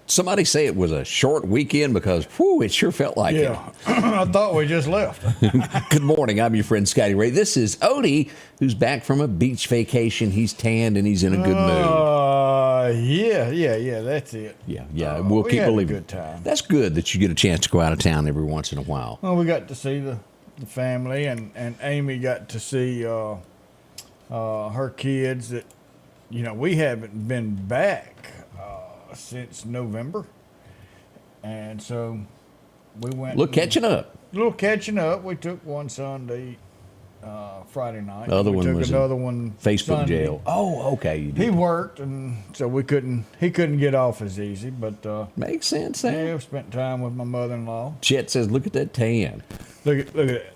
Somebody say it was a short weekend because, whew, it sure felt like it. I thought we just left. Good morning. I'm your friend Scotty Ray. This is Odie, who's back from a beach vacation. He's tanned and he's in a good mood. Yeah. That's it. Yeah. We'll keep had believing. a good time. That's good that you get a chance to go out of town every once in a while. Well, we got to see the family, and Amy got to see her kids. That we haven't been back since November, and so we went. Look, catching up. A little catching up. We took one son to eat Friday night. The other one took was another one Facebook Sunday. jail. Oh, okay. You did. He worked, and so he couldn't get off as easy. But makes sense. Then. yeah, we spent time with my mother-in-law. Chet says, "Look at that tan." Look at that.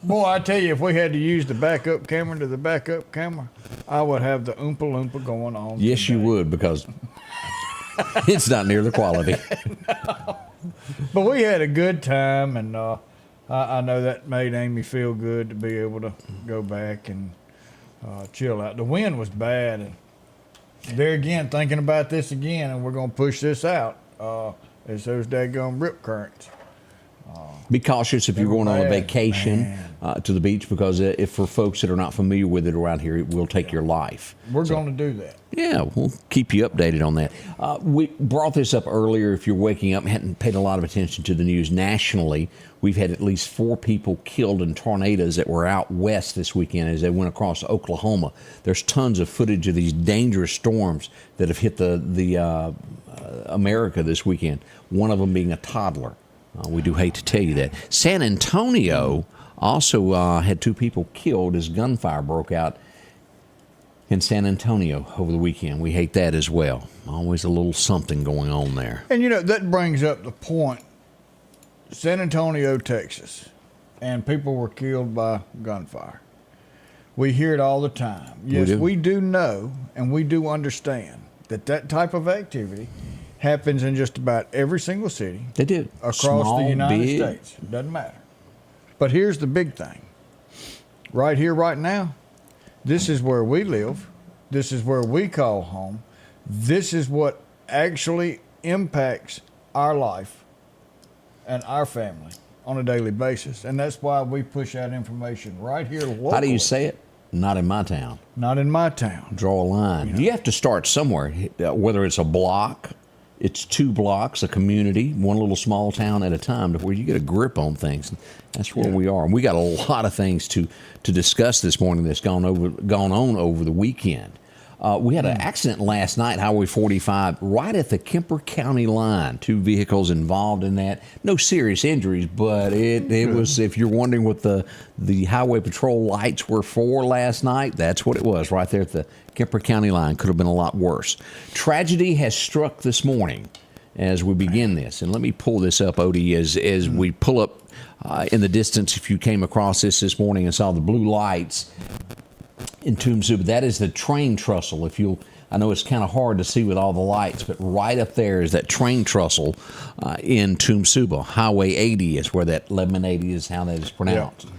Boy, I tell you, if we had to use the backup camera to the backup camera, I would have the Oompa Loompa going on. Yes, today. you would, because it's not near the quality. No. But we had a good time, and I know that made Amy feel good to be able to go back and chill out. The wind was bad, and there again, thinking about this again, and we're going to push this out as those daggone rip currents. Be cautious if you're going on a vacation to the beach, because if for folks that are not familiar with it around here, it will take your life. We're going to do that. Yeah, we'll keep you updated on that. We brought this up earlier. If you're waking up and hadn't paid a lot of attention to the news nationally, we've had at least 4 people killed in tornadoes that were out west this weekend as they went across Oklahoma. There's tons of footage of these dangerous storms that have hit the America this weekend, one of them being a toddler. We do hate to tell you that. San Antonio also had 2 people killed as gunfire broke out in San Antonio over the weekend. We hate that as well. Always a little something going on there. And that brings up the point. San Antonio, Texas, and people were killed by gunfire. We hear it all the time. Yes, we do know and we do understand that type of activity happens in just about every single city. They do. Across Small, the United big. States. It doesn't matter. But here's the big thing. Right here, right now, this is where we live. This is where we call home. This is what actually impacts our life and our family on a daily basis. And that's why we push out information right here locally. How do you say it? Not in my town. Not in my town. Draw a line. You have to start somewhere, whether it's a block, it's 2 blocks, a community, one little small town at a time, to where you get a grip on things. That's where we are. And we got a lot of things to discuss this morning that's gone on over the weekend. We had an accident last night, Highway 45, right at the Kemper County line. 2 vehicles involved in that. No serious injuries, but it was, if you're wondering what the highway patrol lights were for last night, that's what it was, right there at the Kemper County line. Could have been a lot worse. Tragedy has struck this morning as we begin this. And let me pull this up, Odie, as we pull up in the distance. If you came across this morning and saw the blue lights in Toomsooba, that is the train trestle. I know it's kind of hard to see with all the lights, but right up there is that train trestle in Toomsooba. Highway 80 is where that 1180 is, how that is pronounced. Yeah.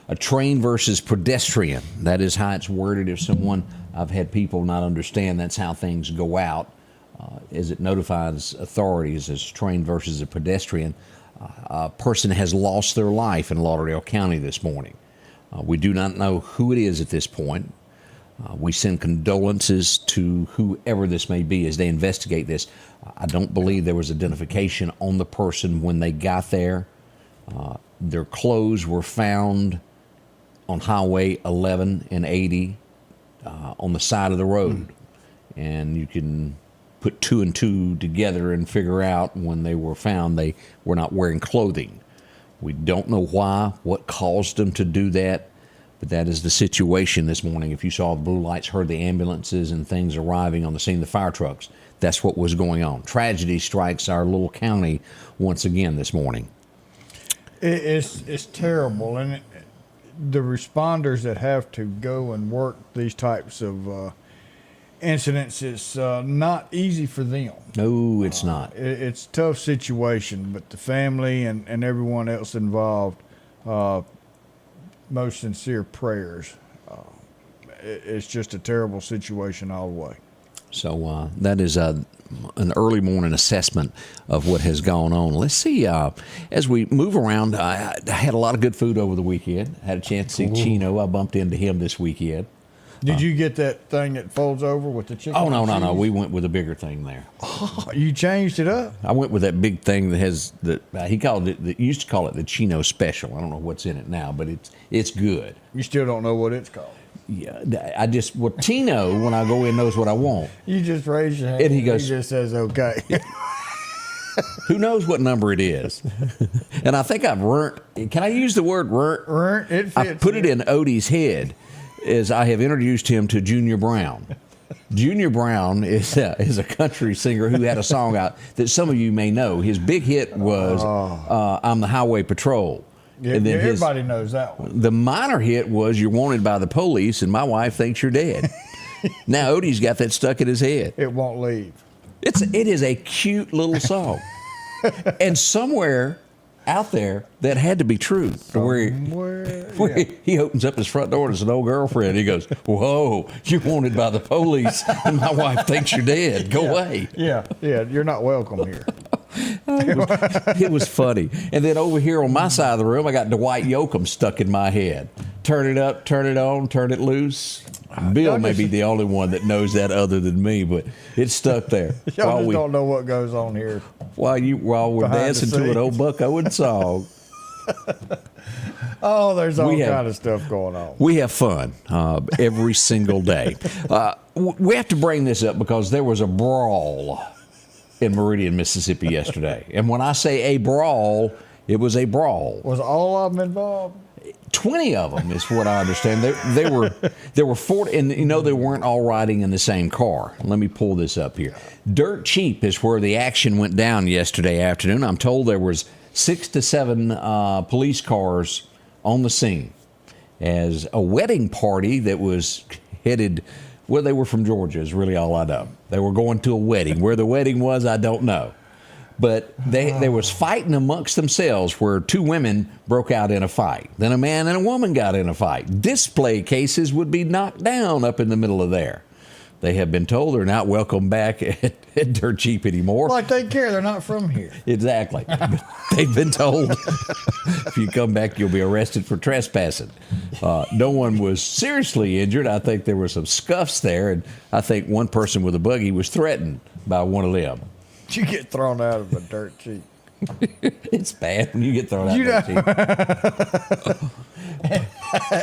A train versus pedestrian. That is how it's worded. If I've had people not understand, that's how things go out. As it notifies authorities as train versus a pedestrian. A person has lost their life in Lauderdale County this morning. We do not know who it is at this point. We send condolences to whoever this may be as they investigate this. I don't believe there was identification on the person when they got there. Their clothes were found on Highway 11 and 80 on the side of the road. And you can put 2 and 2 together and figure out when they were found they were not wearing clothing. We don't know why, what caused them to do that. But that is the situation this morning. If you saw the blue lights, heard the ambulances and things arriving on the scene, the fire trucks, that's what was going on. Tragedy strikes our little county once again this morning. It's terrible, and the responders that have to go and work these types of incidents, it's not easy for them. No, it's not. It's a tough situation, but the family and everyone else involved, most sincere prayers. It's just a terrible situation all the way. So that is an early morning assessment of what has gone on. Let's see, as we move around, I had a lot of good food over the weekend. Had a chance to see Chino. I bumped into him this weekend. Did you get that thing that folds over with the chicken? Oh, no. We went with a bigger thing there. Oh, you changed it up? I went with that big thing that has he called it, he used to call it the Chino Special. I don't know what's in it now, but it's good. You still don't know what it's called? Yeah, Tino, when I go in, knows what I want. You just raise your hand and he goes, just says, okay. Who knows what number it is? And I think I've can I use the word It fits. I put it in Odie's head as I have introduced him to Junior Brown. Junior Brown is a country singer who had a song out that some of you may know. His big hit was I'm the Highway Patrol. Yeah, and then everybody knows that one. The minor hit was You're Wanted by the Police and My Wife Thinks You're Dead. Now Odie's got that stuck in his head. It won't leave. It is a cute little song. And somewhere out there that had to be true. Where he opens up his front door to his old girlfriend. He goes, whoa, you're wanted by the police and my wife thinks you're dead. Go away. Yeah, you're not welcome here. It was funny. And then over here on my side of the room, I got Dwight Yoakam stuck in my head. Turn it up, turn it on, turn it loose. Bill may be the only one that knows that other than me, but it's stuck there. Y'all just don't know what goes on here. While we're dancing to an old Buck Owen song. Oh, there's all kind of stuff going on. We have fun every single day. We have to bring this up because there was a brawl in Meridian, Mississippi yesterday. And when I say a brawl, it was a brawl. Was all of them involved? 20 of them is what I understand. There were 40, and they weren't all riding in the same car. Let me pull this up here. Dirt Cheap is where the action went down yesterday afternoon. I'm told there was 6 to 7 police cars on the scene as a wedding party that was headed. Well, they were from Georgia is really all I know. They were going to a wedding. Where the wedding was, I don't know. But there was fighting amongst themselves where 2 women broke out in a fight. Then a man and a woman got in a fight. Display cases would be knocked down up in the middle of there. They have been told they're not welcome back at Dirt Cheap anymore. Like they care. They're not from here. Exactly. They've been told if you come back, you'll be arrested for trespassing. No one was seriously injured. I think there were some scuffs there, and I think one person with a buggy was threatened by one of them. You get thrown out of a Dirt Cheap. It's bad when you get thrown out of Dirt Cheap.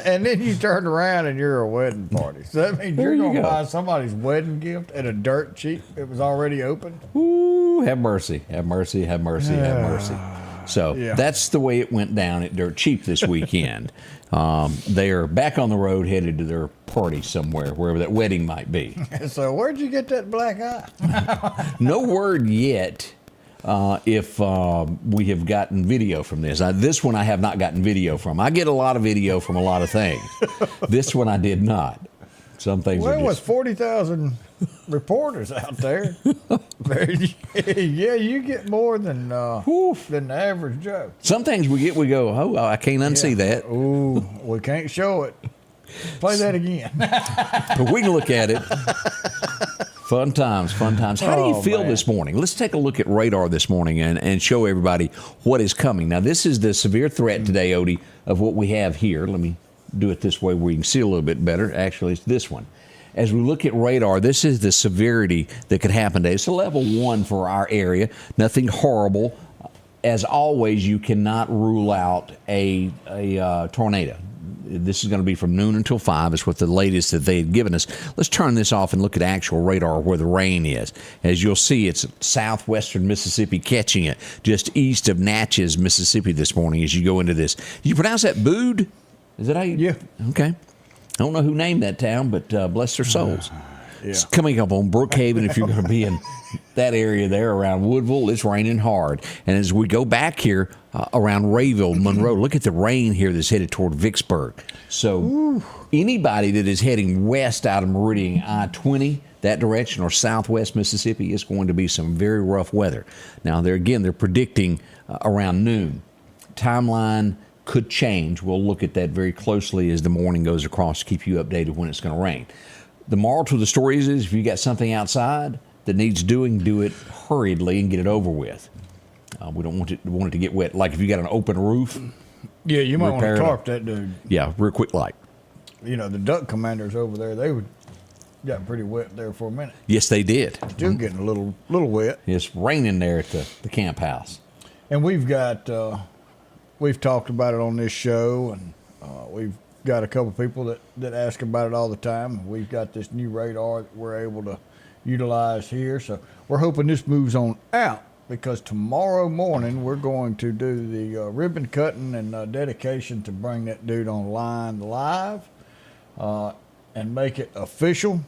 And then you turn around and you're a wedding party. So that means you're going to buy somebody's wedding gift at a Dirt Cheap. It was already open. Ooh, have mercy. Have mercy, have mercy, have mercy. So that's the way it went down at Dirt Cheap this weekend. They are back on the road headed to their party somewhere, wherever that wedding might be. So where'd you get that black eye? No word yet if we have gotten video from this. This one I have not gotten video from. I get a lot of video from a lot of things. This one I did not. Some things Well, are there was 40,000 reporters out there. Yeah, you get more than the average Joe. Some things we go, oh, I can't unsee that. Ooh, we can't show it. Play that again. But we can look at it. Fun times, fun times. How do you feel this morning? Let's take a look at radar this morning and show everybody what is coming. Now, this is the severe threat today, Odie, of what we have here. Let me do it this way where you can see a little bit better. Actually, it's this one. As we look at radar, this is the severity that could happen today. It's a level 1 for our area. Nothing horrible. As always, you cannot rule out a tornado. This is going to be from noon until 5. It's what the latest that they had given us. Let's turn this off and look at actual radar where the rain is. As you'll see, it's southwestern Mississippi catching it, just east of Natchez, Mississippi this morning as you go into this. You pronounce that Bood? Is that how you? Yeah. Okay. I don't know who named that town, but bless their souls. Yeah. It's coming up on Brookhaven. If you're going to be in that area there around Woodville, it's raining hard. And as we go back here around Rayville, Monroe, look at the rain here that's headed toward Vicksburg. So anybody that is heading west out of Meridian I-20, that direction, or southwest Mississippi, is going to be some very rough weather. Now, they're predicting around noon. Timeline could change. We'll look at that very closely as the morning goes across to keep you updated when it's going to rain. The moral to the story is if you got something outside that needs doing, do it hurriedly and get it over with. We don't want it to get wet. Like if you got an open roof. Yeah, you might want to repair it. tarp that dude. Yeah, real quick like. You know, the duck commanders over there, they got pretty wet there for a minute. Yes, they did. Still getting a little wet. It's raining there at the camp house. And we've talked about it on this show, and we've got a couple people that ask about it all the time. We've got this new radar that we're able to utilize here. So we're hoping this moves on out, because tomorrow morning we're going to do the ribbon cutting and dedication to bring that dude online live and make it official.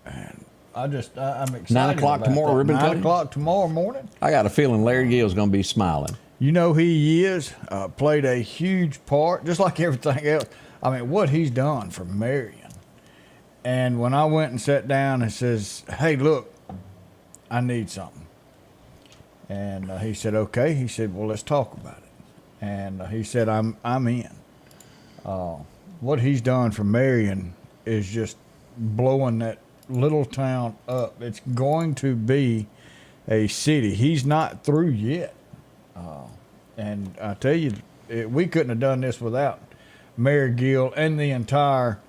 And I'm excited. 9 o'clock about tomorrow, that. ribbon 9 cutting? o'clock tomorrow morning. I got a feeling Larry Gill's going to be smiling. You know he is. Played a huge part, just like everything else. I mean, what he's done for Meridian. And when I went and sat down and says, hey, look, I need something. And he said, okay. He said, well, let's talk about it. And he said, I'm in. What he's done for Meridian is just blowing that little town up. It's going to be a city. He's not through yet. And I tell you, we couldn't have done this without Mayor Gill and the entire,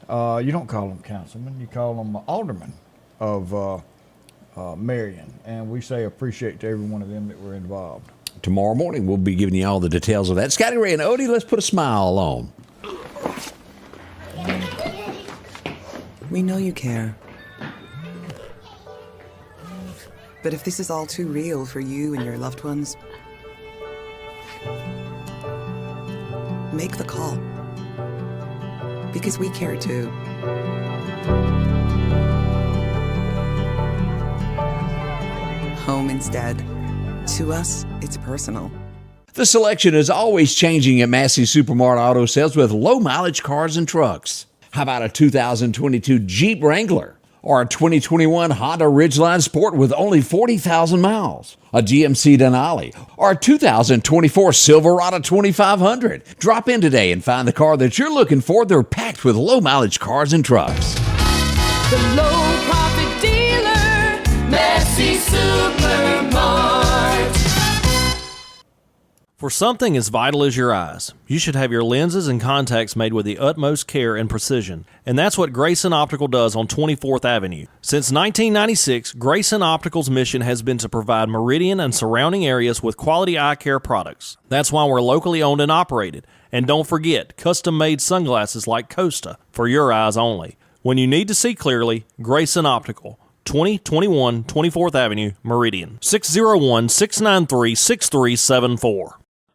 you don't call them councilmen, you call them aldermen of Meridian. And we say appreciate to every one of them that were involved. Tomorrow morning, we'll be giving you all the details of that. Scotty Ray and Odie, let's put a smile on. We know you care. But if this is all too real for you and your loved ones, make the call. Because we care too. Home instead. To us, it's personal. The selection is always changing at Massey Supermart Auto Sales with low-mileage cars and trucks. How about a 2022 Jeep Wrangler? Or a 2021 Honda Ridgeline Sport with only 40,000 miles? A GMC Denali? Or a 2024 Silverado 2500? Drop in today and find the car that you're looking for. They're packed with low-mileage cars and trucks. The low-profit dealer, Massey Supermart. For something as vital as your eyes, you should have your lenses and contacts made with the utmost care and precision. And that's what Grayson Optical does on 24th Avenue. Since 1996, Grayson Optical's mission has been to provide Meridian and surrounding areas with quality eye care products. That's why we're locally owned and operated. And don't forget, custom-made sunglasses like Costa for your eyes only. When you need to see clearly, Grayson Optical. 2021 24th Avenue, Meridian. 601-693-6374.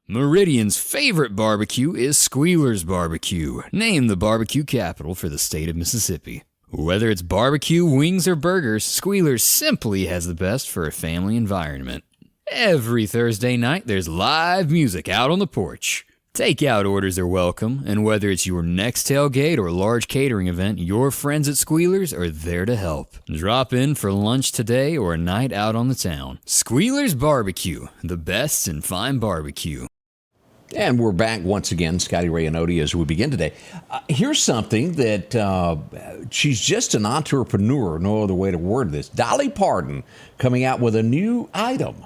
Meridian's favorite barbecue is Squealer's Barbecue, named the barbecue capital for the state of Mississippi. Whether it's barbecue, wings, or burgers, Squealer's simply has the best for a family environment. Every Thursday night, there's live music out on the porch. Takeout orders are welcome, and whether it's your next tailgate or large catering event, your friends at Squealer's are there to help. Drop in for lunch today or a night out on the town. Squealer's Barbecue, the best in fine barbecue. And we're back once again, Scotty Ray and Odie, as we begin today. Here's something that she's just an entrepreneur, no other way to word this. Dolly Parton coming out with a new item.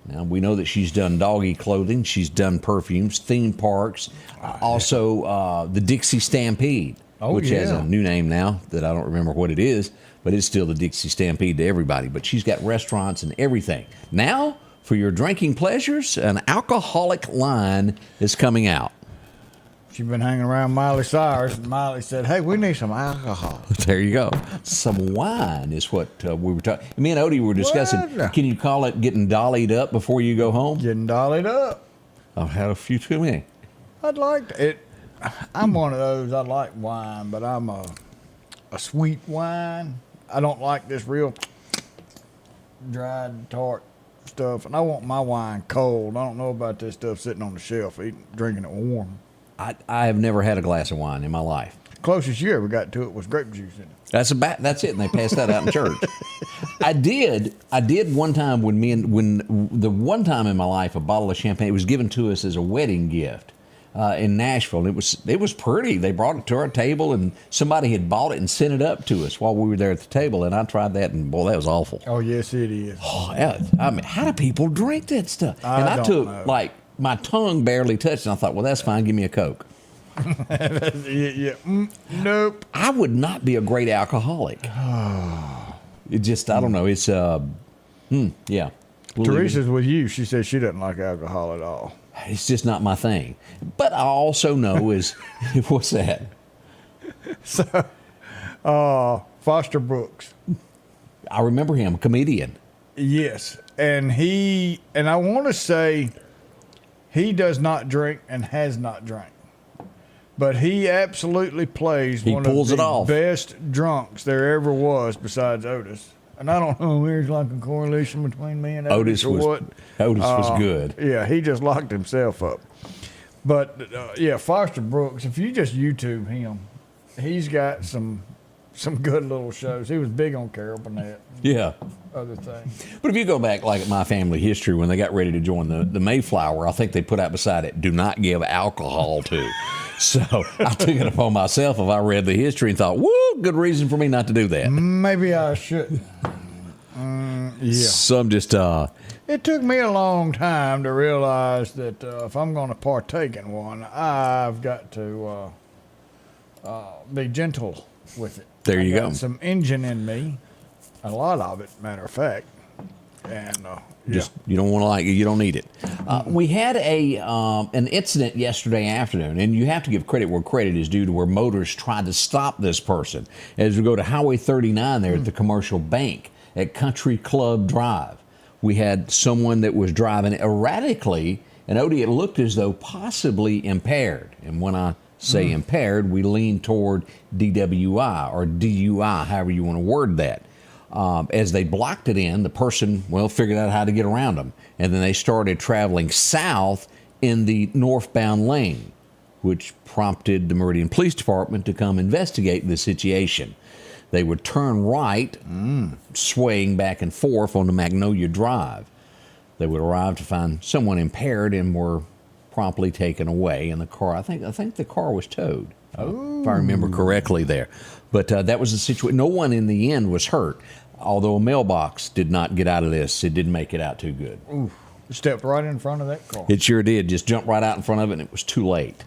Now, we know that she's done doggy clothing, she's done perfumes, theme parks, also the Dixie Stampede, which has a new name now that I don't remember what it is, but it's still the Dixie Stampede to everybody. But she's got restaurants and everything. Now, for your drinking pleasures, an alcoholic line is coming out. She's been hanging around Miley Cyrus, and Miley said, hey, we need some alcohol. There you go. Some wine is what we were talking. Me and Odie were discussing. What? Can you call it getting dollied up before you go home? Getting dollied up. I've had a few too many. I'd like to. I'm one of those. I like wine, but I'm a sweet wine. I don't like this real dried, tart stuff, and I want my wine cold. I don't know about this stuff sitting on the shelf, drinking it warm. I have never had a glass of wine in my life. Closest you ever got to it was grape juice in it. That's it, and they passed that out in church. I did one time when the one time in my life a bottle of champagne, it was given to us as a wedding gift in Nashville. And it was pretty. They brought it to our table, and somebody had bought it and sent it up to us while we were there at the table. And I tried that, and boy, that was awful. Oh yes, it is. Oh, I mean, how do people drink that stuff? I don't took know. like my tongue barely touched, and I thought, well, that's fine. Give me a Coke. Yeah. Nope. I would not be a great alcoholic. It just, I don't know. It's, yeah. We'll leave Teresa's with you. She says she doesn't like alcohol at all. It's just not my thing. But I also know is, what's that? So, Foster Brooks. I remember him, comedian. Yes, and I want to say he does not drink and has not drank. But he absolutely plays He one pulls of it the off. best drunks there ever was besides Otis. And I don't know if there's like a correlation between me and Otis or what. Otis was good. Yeah, he just locked himself up. But, yeah, Foster Brooks, if you just YouTube him, he's got some good little shows. He was big on Carol Burnett. Yeah. Other things. But if you go back, like at my family history, when they got ready to join the Mayflower, I think they put out beside it, do not give alcohol to. So I took it upon myself if I read the history and thought, woo, good reason for me not to do that. Maybe I shouldn't. Yeah. Some just, It took me a long time to realize that if I'm going to partake in one, I've got to be gentle with it. There you I got go. Some engine in me, a lot of it, matter of fact, and just you don't want to like it, you don't need it. We had an incident yesterday afternoon, and you have to give credit where credit is due to where motorists tried to stop this person as we go to Highway 39 there at the Commercial Bank at Country Club Drive. We had someone that was driving erratically, and Odie, it looked as though possibly impaired. And when I say impaired, we lean toward DWI or DUI, however you want to word that. As they blocked it in, the person, figured out how to get around them. And then they started traveling south in the northbound lane, which prompted the Meridian Police Department to come investigate the situation. They would turn right, swaying back and forth on the Magnolia Drive. They would arrive to find someone impaired and were promptly taken away in the car. I think the car was towed, if I remember correctly there. But that was the situation. No one in the end was hurt, although a mailbox did not get out of this. It didn't make it out too good. oof, stepped right in front of that car. It sure did. Just jumped right out in front of it, and it was too late.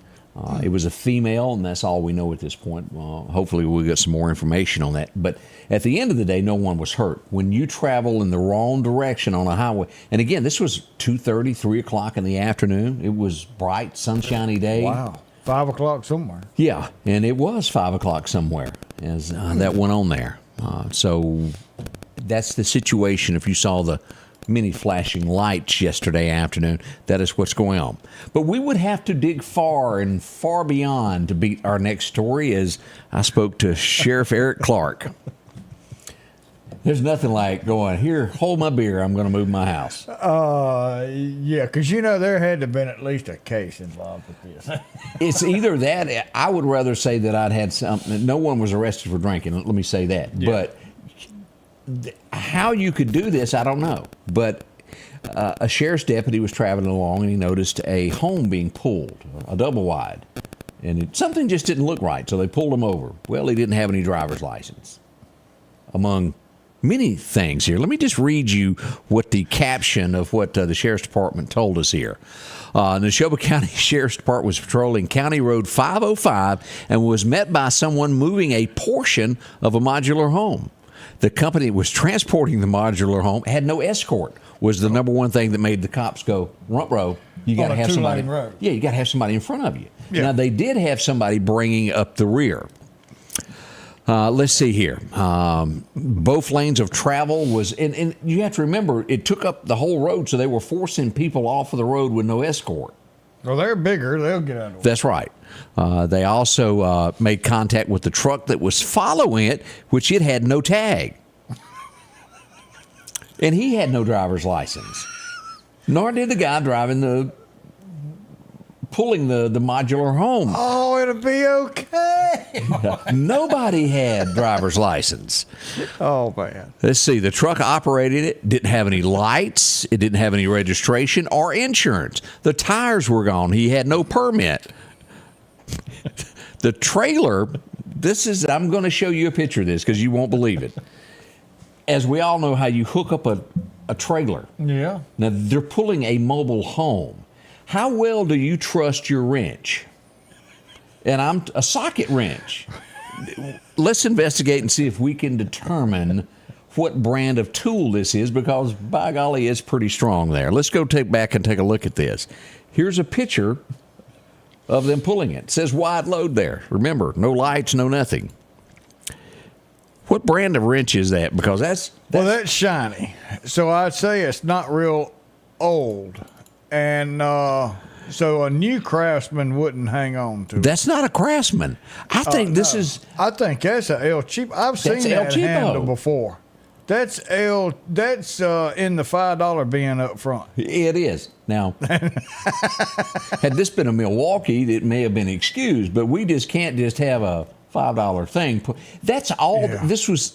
It was a female, and that's all we know at this point. Hopefully we'll get some more information on that. But at the end of the day, no one was hurt. When you travel in the wrong direction on a highway, and again, this was 2:30, 3 o'clock in the afternoon. It was bright, sunshiny day. Wow, 5 o'clock somewhere. Yeah, and it was 5 o'clock somewhere as that went on there. So that's the situation. If you saw the many flashing lights yesterday afternoon, that is what's going on. But we would have to dig far and far beyond to beat our next story, as I spoke to Sheriff Eric Clark. There's nothing like going, here, hold my beer, I'm going to move my house. Yeah, because there had to have been at least a case involved with this. It's either that, I would rather say that I'd had something, no one was arrested for drinking, let me say that. Yeah. But how you could do this, I don't know. But a sheriff's deputy was traveling along, and he noticed a home being pulled, a double wide. And something just didn't look right, so they pulled him over. Well, he didn't have any driver's license, among many things here. Let me just read you what the caption of what the Sheriff's Department told us here. The Neshoba County Sheriff's Department was patrolling County Road 505 and was met by someone moving a portion of a modular home. The company that was transporting the modular home had no escort, was the number one thing that made the cops go, front row, you got to have somebody. road. Yeah, you got to have somebody in front of you. Yeah. Now, they did have somebody bringing up the rear. Let's see here. Both lanes of travel was, and you have to remember, it took up the whole road, so they were forcing people off of the road with no escort. Well, they're bigger. They'll get out of the way. That's right. They also made contact with the truck that was following it, which it had no tag. And he had no driver's license. Nor did the guy pulling the modular home. Oh, it'll be okay. Nobody had driver's license. Oh, man. Let's see. The truck operated it, didn't have any lights. It didn't have any registration or insurance. The tires were gone. He had no permit. The trailer, I'm going to show you a picture of this because you won't believe it. As we all know how you hook up a trailer. Yeah. Now, they're pulling a mobile home. How well do you trust your wrench? And I'm a socket wrench. Let's investigate and see if we can determine what brand of tool this is, because by golly, it's pretty strong there. Let's go back and take a look at this. Here's a picture of them pulling it. It says wide load there. Remember, no lights, no nothing. What brand of wrench is that? Because that's shiny. So I'd say it's not real old. And so a new Craftsman wouldn't hang on to it. That's not a Craftsman. I think this is. I think that's a El Cheapo. I've seen that handle before. That's in the $5 bin up front. It is. Now, had this been a Milwaukee, it may have been excused, but we just can't just have a $5 thing. That's all. Yeah.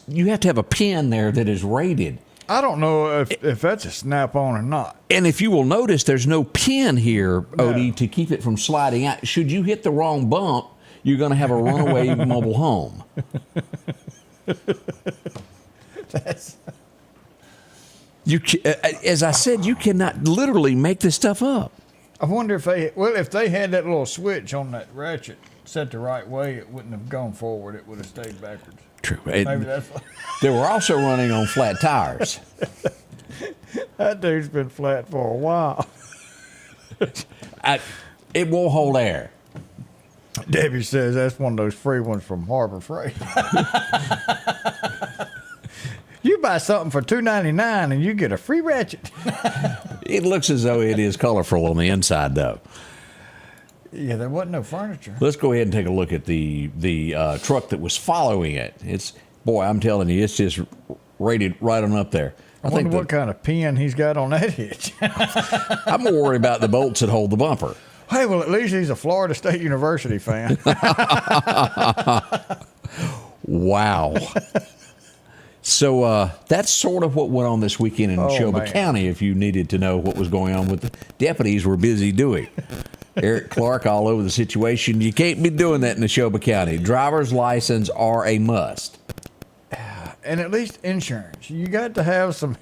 You have to have a pin there that is rated. I don't know if that's a snap-on or not. And if you will notice, there's no pin here, Odie, to keep it from sliding out. Should you hit the wrong bump, you're going to have a runaway mobile home. As I said, you cannot literally make this stuff up. I wonder if they had that little switch on that ratchet set the right way, it wouldn't have gone forward. It would have stayed backwards. True. Maybe that's. They were also running on flat tires. That dude's been flat for a while. It won't hold air. Debbie says that's one of those free ones from Harbor Freight. You buy something for $2.99 and you get a free ratchet. It looks as though it is colorful on the inside, though. Yeah, there wasn't no furniture. Let's go ahead and take a look at the truck that was following it. I'm telling you, it's just rated right on up there. I wonder what kind of pin he's got on that hitch. I'm more worried about the bolts that hold the bumper. Hey, well, at least he's a Florida State University fan. Wow. So that's sort of what went on this weekend in Neshoba County, if you needed to know what was going on, what the deputies were busy doing. Eric Clark all over the situation. You can't be doing that in Neshoba County. Driver's license are a must. And at least insurance. You got to have some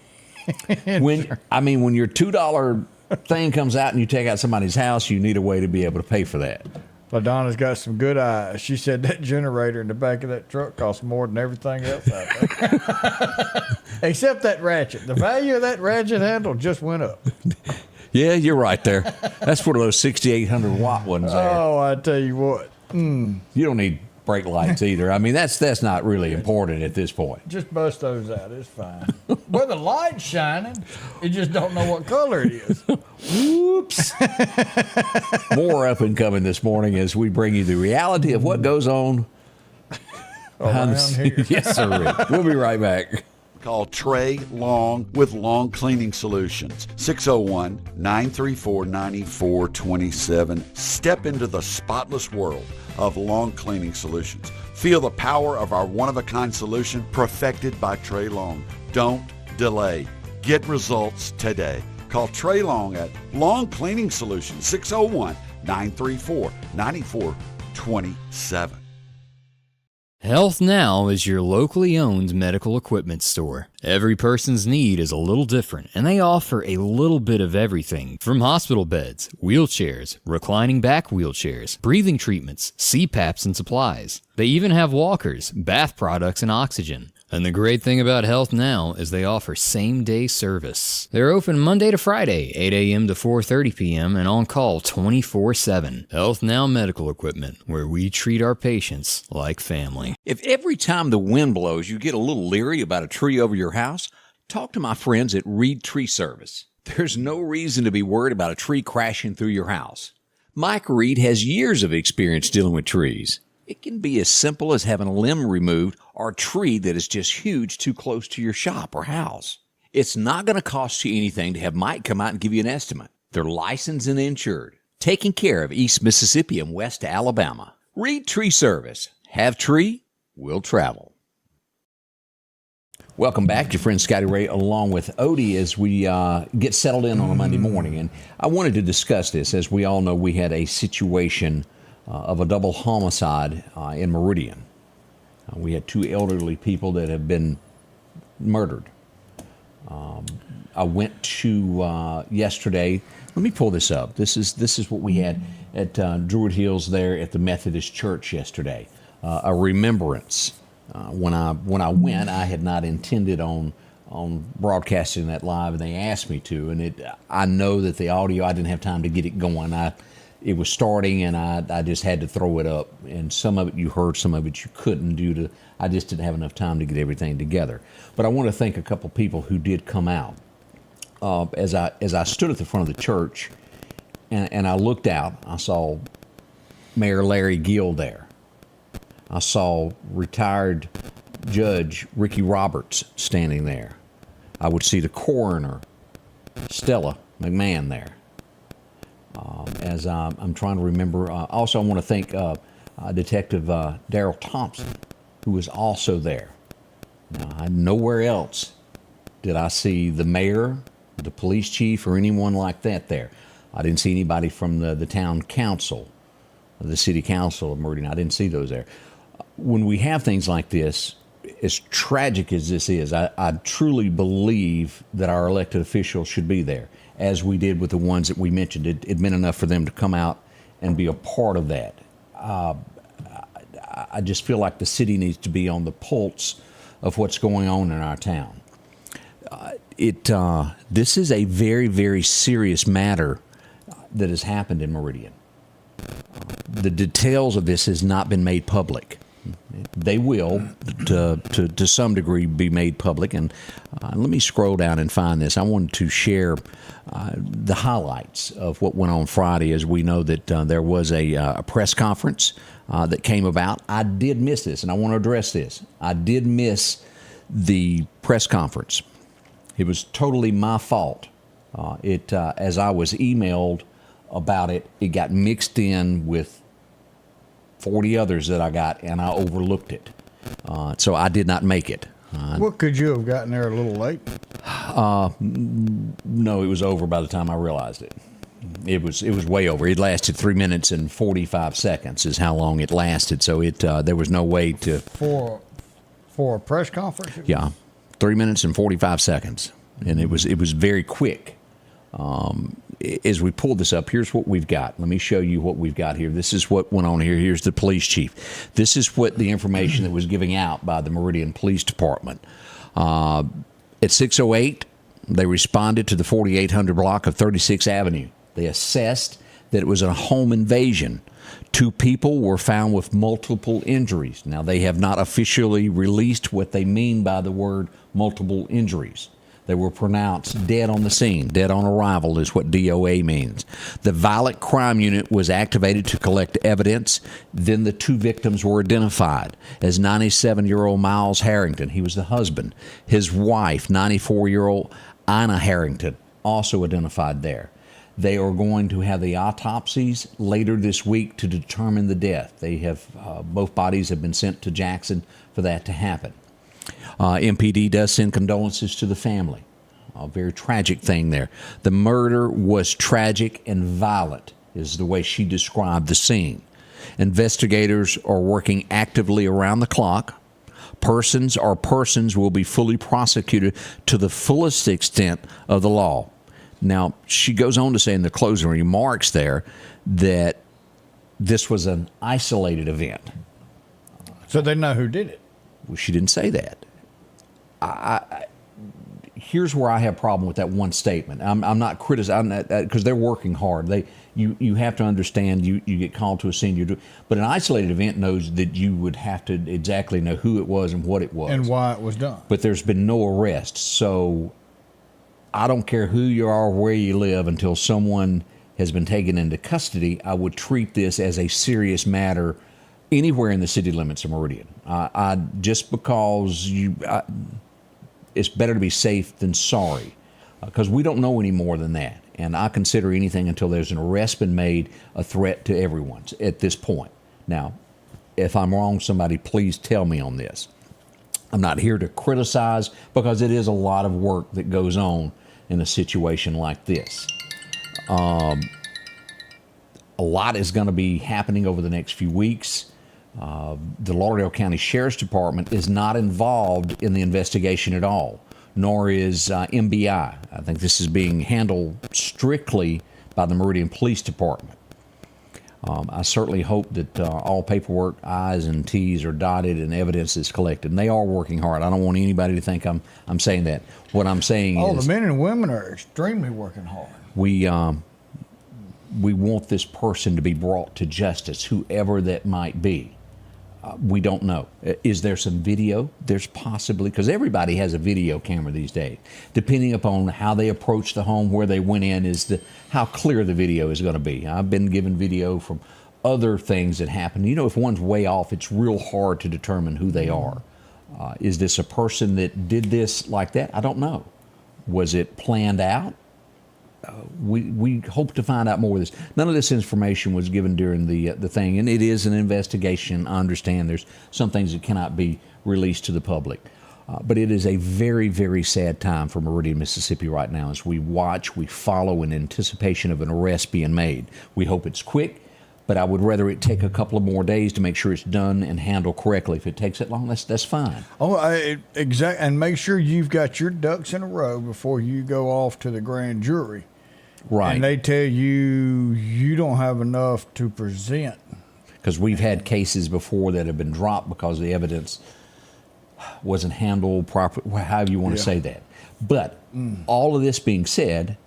when your $2 thing comes out and you take out somebody's house, you need a way to be able to pay for that. LaDonna's got some good eyes. She said that generator in the back of that truck costs more than everything else out there. Except that ratchet. The value of that ratchet handle just went up. Yeah, you're right there. That's one of those 6,800 watt ones there. Oh, I tell you what. You don't need brake lights either. I mean, that's not really important at this point. Just bust those out. It's fine. Well, the light's shining. You just don't know what color it is. Whoops. More up and coming this morning as we bring you the reality of what goes on behind the scenes. Yes, sir. Rick. We'll be right back. Call Trey Long with Long Cleaning Solutions, 601-934-9427. Step into the spotless world of Long Cleaning Solutions. Feel the power of our one-of-a-kind solution perfected by Trey Long. Don't delay. Get results today. Call Trey Long at Long Cleaning Solutions, 601-934-9427. Health Now is your locally owned medical equipment store. Every person's need is a little different, and they offer a little bit of everything from hospital beds, wheelchairs, reclining back wheelchairs, breathing treatments, CPAPs and supplies. They even have walkers, bath products, and oxygen. And the great thing about Health Now is they offer same-day service. They're open Monday to Friday, 8 a.m. to 4:30 p.m. and on call 24/7. Health Now Medical Equipment, where we treat our patients like family. If every time the wind blows you get a little leery about a tree over your house, talk to my friends at Reed Tree Service. There's no reason to be worried about a tree crashing through your house. Mike Reed has years of experience dealing with trees. It can be as simple as having a limb removed or a tree that is just huge too close to your shop or house. It's not going to cost you anything to have Mike come out and give you an estimate. They're licensed and insured, taking care of East Mississippi and West Alabama. Reed Tree Service. Have tree, will travel. Welcome back, your friend Scotty Ray, along with Odie, as we get settled in on a Monday morning. And I wanted to discuss this. As we all know, we had a situation of a double homicide in Meridian. We had 2 elderly people that have been murdered. I went to yesterday. Let me pull this up. This is what we had at Druid Hills there at the Methodist Church yesterday. A remembrance. When I went, I had not intended on broadcasting that live, and they asked me to. And I know that the audio, I didn't have time to get it going. It was starting, and I just had to throw it up. And some of it you heard, some of it you couldn't I just didn't have enough time to get everything together. But I want to thank a couple people who did come out. As I stood at the front of the church, and I looked out, I saw Mayor Larry Gill there. I saw retired Judge Ricky Roberts standing there. I would see the coroner, Stella McMahon, there. As I'm trying to remember, also I want to thank Detective Daryl Thompson, who was also there. Now, nowhere else did I see the mayor, the police chief, or anyone like that there. I didn't see anybody from the town council, the city council of Meridian. I didn't see those there. When we have things like this, as tragic as this is, I truly believe that our elected officials should be there, as we did with the ones that we mentioned. It meant enough for them to come out and be a part of that. I just feel like the city needs to be on the pulse of what's going on in our town. This is a very, very serious matter that has happened in Meridian. The details of this has not been made public. They will, to some degree, be made public. And let me scroll down and find this. I wanted to share the highlights of what went on Friday, as we know that there was a press conference that came about. I did miss this, and I want to address this. I did miss the press conference. It was totally my fault. As I was emailed about it, it got mixed in with 40 others that I got, and I overlooked it. So I did not make it. What, could you have gotten there a little late? No, it was over by the time I realized it. It was way over. It lasted 3 minutes and 45 seconds is how long it lasted. So there was no way to... For a press conference? Yeah, 3 minutes and 45 seconds. And it was very quick. As we pulled this up, here's what we've got. Let me show you what we've got here. This is what went on here. Here's the police chief. This is what the information that was given out by the Meridian Police Department. At 6:08, they responded to the 4800 block of 36th Avenue. They assessed that it was a home invasion. 2 people were found with multiple injuries. Now, they have not officially released what they mean by the word multiple injuries. They were pronounced dead on the scene. Dead on arrival is what DOA means. The violent crime unit was activated to collect evidence. Then the 2 victims were identified as 97-year-old Miles Harrington. He was the husband. His wife, 94-year-old Ina Harrington, also identified there. They are going to have the autopsies later this week to determine the death. They have both bodies have been sent to Jackson for that to happen. MPD does send condolences to the family. A very tragic thing there. The murder was tragic and violent, is the way she described the scene. Investigators are working actively around the clock. Persons will be fully prosecuted to the fullest extent of the law. Now, she goes on to say in the closing remarks there that this was an isolated event. So they know who did it. Well, she didn't say that. Here's where I have a problem with that one statement. I'm not criticizing that because they're working hard. You have to understand you get called to a scene. But an isolated event knows that you would have to exactly know who it was and what it was. And why it was done. But there's been no arrests. So I don't care who you are or where you live until someone has been taken into custody, I would treat this as a serious matter anywhere in the city limits of Meridian. Just because it's better to be safe than sorry, because we don't know any more than that. And I consider anything until there's an arrest been made a threat to everyone at this point. Now, if I'm wrong, somebody please tell me on this. I'm not here to criticize, because it is a lot of work that goes on in a situation like this. A lot is going to be happening over the next few weeks. The Lauderdale County Sheriff's Department is not involved in the investigation at all, nor is MBI. I think this is being handled strictly by the Meridian Police Department. I certainly hope that all paperwork, I's and T's are dotted and evidence is collected. And they are working hard. I don't want anybody to think I'm saying that. What I'm saying is... the men and women are extremely working hard. We want this person to be brought to justice, whoever that might be. We don't know. Is there some video? There's possibly, because everybody has a video camera these days. Depending upon how they approach the home, where they went in, how clear the video is going to be. I've been given video from other things that happen. You know, if one's way off, it's real hard to determine who they are. Is this a person that did this like that? I don't know. Was it planned out? We hope to find out more of this. None of this information was given during the thing, and it is an investigation. I understand there's some things that cannot be released to the public. But it is a very, very sad time for Meridian, Mississippi right now as we watch, we follow in anticipation of an arrest being made. We hope it's quick, but I would rather it take a couple of more days to make sure it's done and handled correctly. If it takes that long, that's fine. Exactly. And make sure you've got your ducks in a row before you go off to the grand jury. Right. And they tell you don't have enough to present. Because we've had cases before that have been dropped because the evidence wasn't handled properly, however you want to say that. But all of this being said,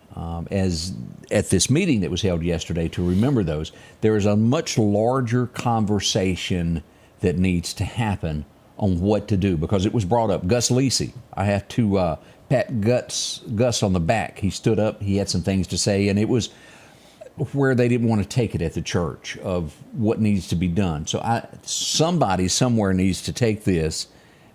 as at this meeting that was held yesterday, to remember those, there is a much larger conversation that needs to happen on what to do, because it was brought up. Gus Lisi, I have to pat Gus on the back. He stood up, he had some things to say, and it was where they didn't want to take it at the church of what needs to be done. So somebody somewhere needs to take this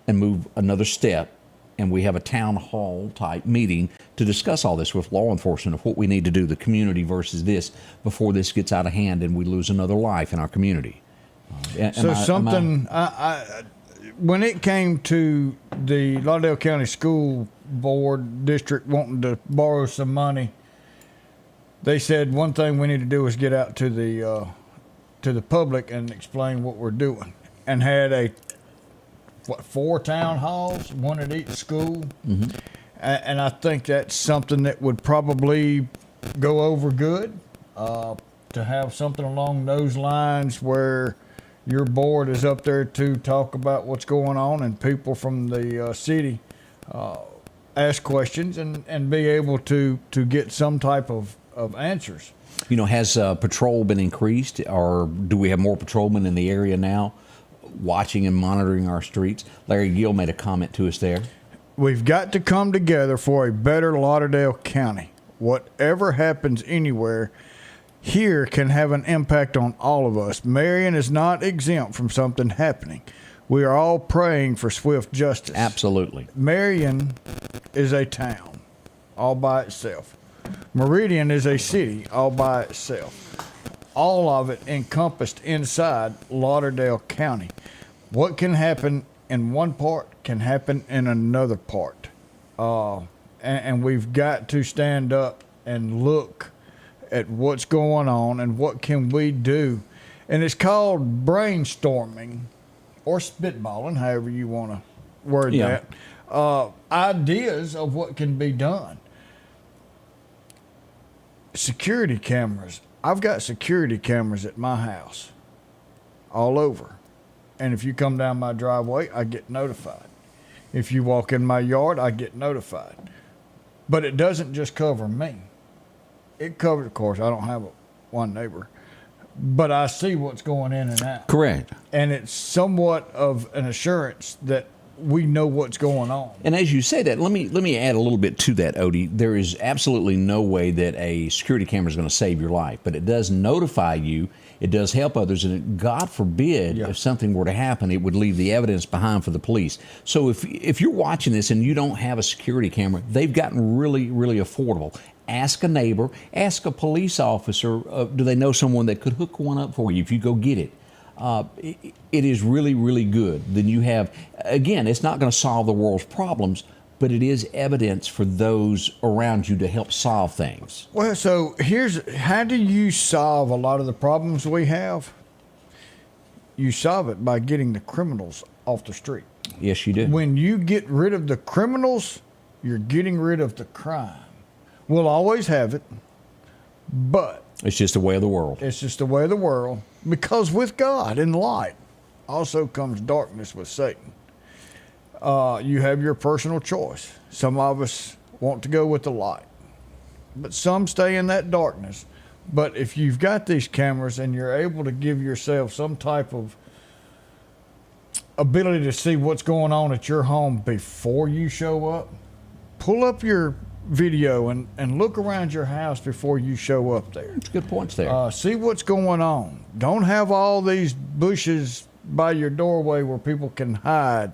and move another step, and we have a town hall type meeting to discuss all this with law enforcement of what we need to do, the community versus this, before this gets out of hand and we lose another life in our community. When it came to the Lauderdale County School Board district wanting to borrow some money, they said one thing we need to do is get out to the public and explain what we're doing, and had 4 town halls, one at each school. Mm-hmm. And I think that's something that would probably go over good, to have something along those lines where your board is up there to talk about what's going on, and people from the city ask questions and be able to get some type of answers. You know, has patrol been increased, or do we have more patrolmen in the area now watching and monitoring our streets? Larry Gill made a comment to us there. We've got to come together for a better Lauderdale County. Whatever happens anywhere here can have an impact on all of us. Marion is not exempt from something happening. We are all praying for swift justice. Absolutely. Marion is a town all by itself. Meridian is a city all by itself. All of it encompassed inside Lauderdale County. What can happen in one part can happen in another part. And we've got to stand up and look at what's going on and what can we do. And it's called brainstorming or spitballing, however you want to word that. Ideas of what can be done. Security cameras. I've got security cameras at my house all over. And if you come down my driveway, I get notified. If you walk in my yard, I get notified. But it doesn't just cover me. It covers, of course, I don't have one neighbor, but I see what's going in and out. Correct. And it's somewhat of an assurance that we know what's going on. And as you say that, let me add a little bit to that, Odie. There is absolutely no way that a security camera is going to save your life, but it does notify you. It does help others, and God forbid if something were to happen, it would leave the evidence behind for the police. So if you're watching this and you don't have a security camera, they've gotten really, really affordable. Ask a neighbor, ask a police officer, do they know someone that could hook one up for you if you go get it? It is really, really good. Then you have, again, it's not going to solve the world's problems, but it is evidence for those around you to help solve things. Well, so how do you solve a lot of the problems we have? You solve it by getting the criminals off the street. Yes, you do. When you get rid of the criminals, you're getting rid of the crime. We'll always have it, but It's just the way of the world. it's just the way of the world. Because with God and light also comes darkness with Satan. You have your personal choice. Some of us want to go with the light, but some stay in that darkness. But if you've got these cameras and you're able to give yourself some type of ability to see what's going on at your home before you show up, pull up your video and look around your house before you show up there. That's good points there. See what's going on. Don't have all these bushes by your doorway where people can hide.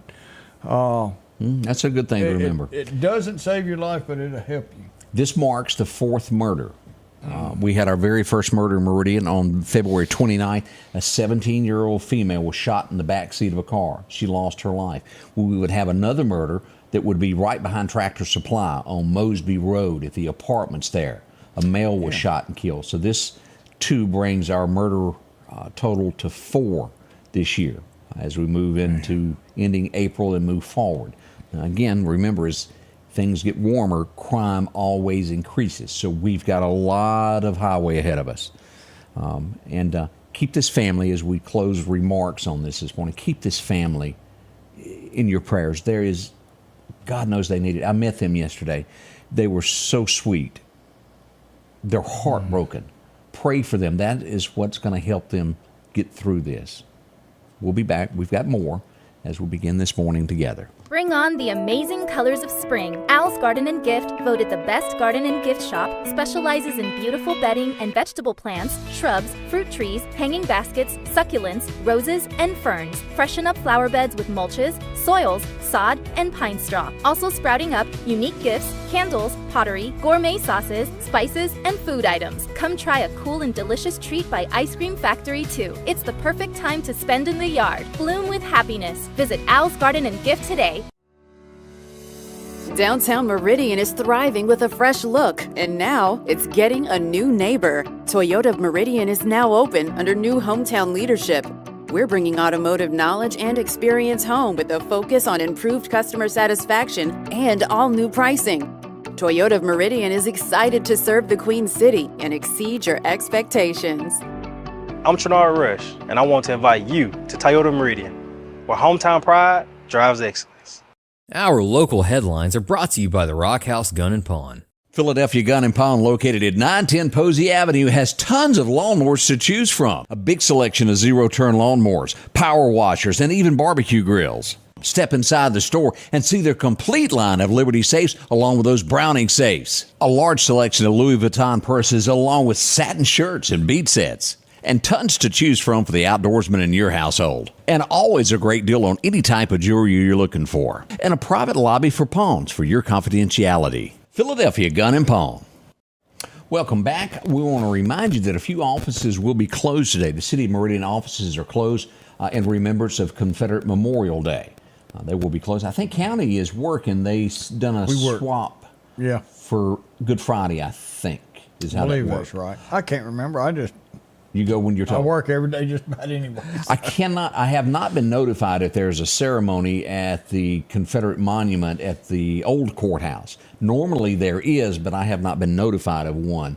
That's a good thing to remember. It doesn't save your life, but it'll help you. This marks the fourth murder. We had our very first murder in Meridian on February 29th. A 17-year-old female was shot in the back seat of a car. She lost her life. We would have another murder that would be right behind Tractor Supply on Mosby Road at the apartments there. A male was shot and killed. So this, too, brings our murder total to 4 this year as we move into ending April and move forward. Now, again, remember, as things get warmer, crime always increases. So we've got a lot of highway ahead of us. And keep this family, as we close remarks on this morning, keep this family in your prayers. There is, God knows they need it. I met them yesterday. They were so sweet. They're heartbroken. Pray for them. That is what's going to help them get through this. We'll be back. We've got more as we begin this morning together. Bring on the amazing colors of spring. Al's Garden and Gift, voted the best garden and gift shop, specializes in beautiful bedding and vegetable plants, shrubs, fruit trees, hanging baskets, succulents, roses, and ferns. Freshen up flower beds with mulches, soils, sod, and pine straw. Also sprouting up unique gifts, candles, pottery, gourmet sauces, spices, and food items. Come try a cool and delicious treat by Ice Cream Factory 2. It's the perfect time to spend in the yard. Bloom with happiness. Visit Al's Garden and Gift today. Downtown Meridian is thriving with a fresh look, and now it's getting a new neighbor. Toyota of Meridian is now open under new hometown leadership. We're bringing automotive knowledge and experience home with a focus on improved customer satisfaction and all new pricing. Toyota of Meridian is excited to serve the Queen City and exceed your expectations. I'm Trinard Rush, and I want to invite you to Toyota Meridian, where hometown pride drives excellence. Our local headlines are brought to you by the Rock House Gun and Pawn. Philadelphia Gun and Pawn, located at 910 Posey Avenue, has tons of lawnmowers to choose from. A big selection of zero-turn lawnmowers, power washers, and even barbecue grills. Step inside the store and see their complete line of Liberty safes along with those Browning safes. A large selection of Louis Vuitton purses along with satin shirts and bead sets. And tons to choose from for the outdoorsman in your household. And always a great deal on any type of jewelry you're looking for. And a private lobby for pawns for your confidentiality. Philadelphia Gun and Pawn. Welcome back. We want to remind you that a few offices will be closed today. The City of Meridian offices are closed in remembrance of Confederate Memorial Day. They will be closed. I think county is working. They've done a swap for Good Friday, I think, is how that works. That's right. I can't remember. You go when you're told. I work every day just about anyway. I have not been notified if there's a ceremony at the Confederate Monument at the old courthouse. Normally there is, but I have not been notified of one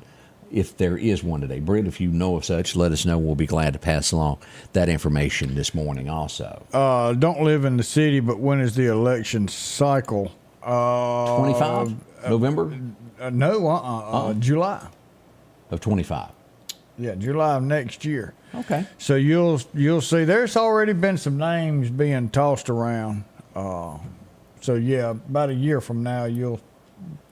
if there is one today. Britt, if you know of such, let us know. We'll be glad to pass along that information this morning also. Don't live in the city, but when is the election cycle? 25? November? No, July. Of 25. Yeah, July of next year. Okay. So you'll see there's already been some names being tossed around. So yeah, about a year from now, you'll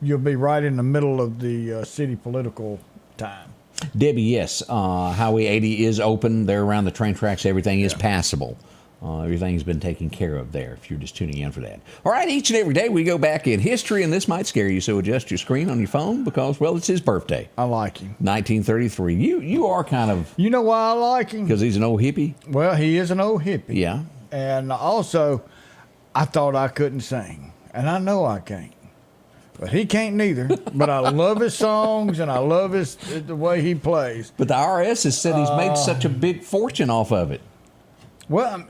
be right in the middle of the city political time. Debbie, yes, Highway 80 is open. They're around the train tracks. Everything is passable. Everything's been taken care of there if you're just tuning in for that. All right, each and every day we go back in history, and this might scare you, so adjust your screen on your phone because, well, it's his birthday. I like him. 1933. You are kind of... You know why I like him? Because he's an old hippie? Well, he is an old hippie. Yeah. And also, I thought I couldn't sing, and I know I can't. But he can't neither. But I love his songs, and I love the way he plays. But the IRS has said he's made such a big fortune off of it. Well,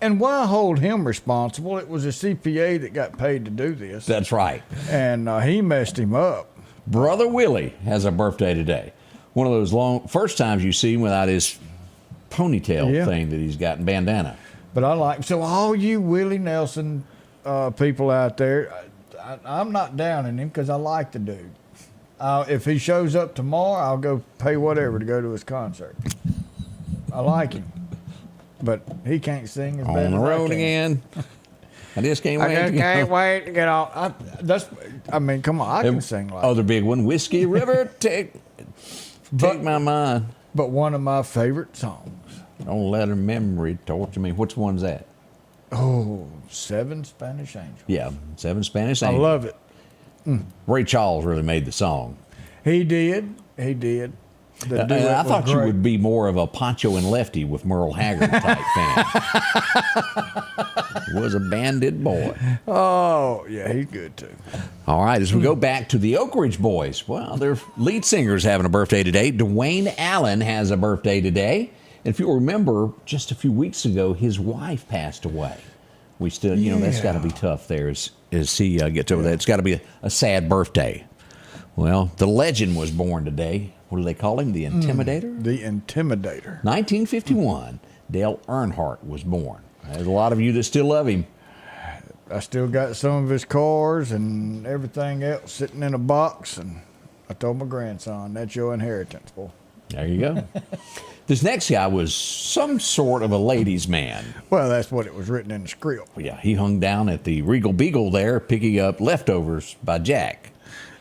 and why hold him responsible? It was a CPA that got paid to do this. That's right. And he messed him up. Brother Willie has a birthday today. One of those first times you see him without his ponytail thing that he's got in bandana. But I like, so all you Willie Nelson people out there, I'm not downing him because I like the dude. If he shows up tomorrow, I'll go pay whatever to go to his concert. I like him. But he can't sing as bad as I can. On the road again. I just can't wait. I can't wait to get off. I mean, come on, I can sing like other big one, Whiskey River, take my mind. But one of my favorite songs. Don't let her memory torture me. Which one's that? Oh, Seven Spanish Angels. Yeah, Seven Spanish Angels. I love it. Ray Charles really made the song. He did. And I thought you would be more of a Poncho and Lefty with Merle Haggard type fan. Was a bandit boy. Oh, yeah, he's good too. All right, as we go back to the Oak Ridge Boys, well, their lead singer's having a birthday today. Dwayne Allen has a birthday today. And if you'll remember, just a few weeks ago, his wife passed away. We still, that's got to be tough there as he gets over that. It's got to be a sad birthday. Well, the legend was born today. What do they call him? The Intimidator? The Intimidator. 1951, Dale Earnhardt was born. There's a lot of you that still love him. I still got some of his cars and everything else sitting in a box, and I told my grandson, that's your inheritance, boy. There you go. This next guy was some sort of a ladies' man. Well, that's what it was written in the script. Yeah, he hung down at the Regal Beagle there, picking up leftovers by Jack.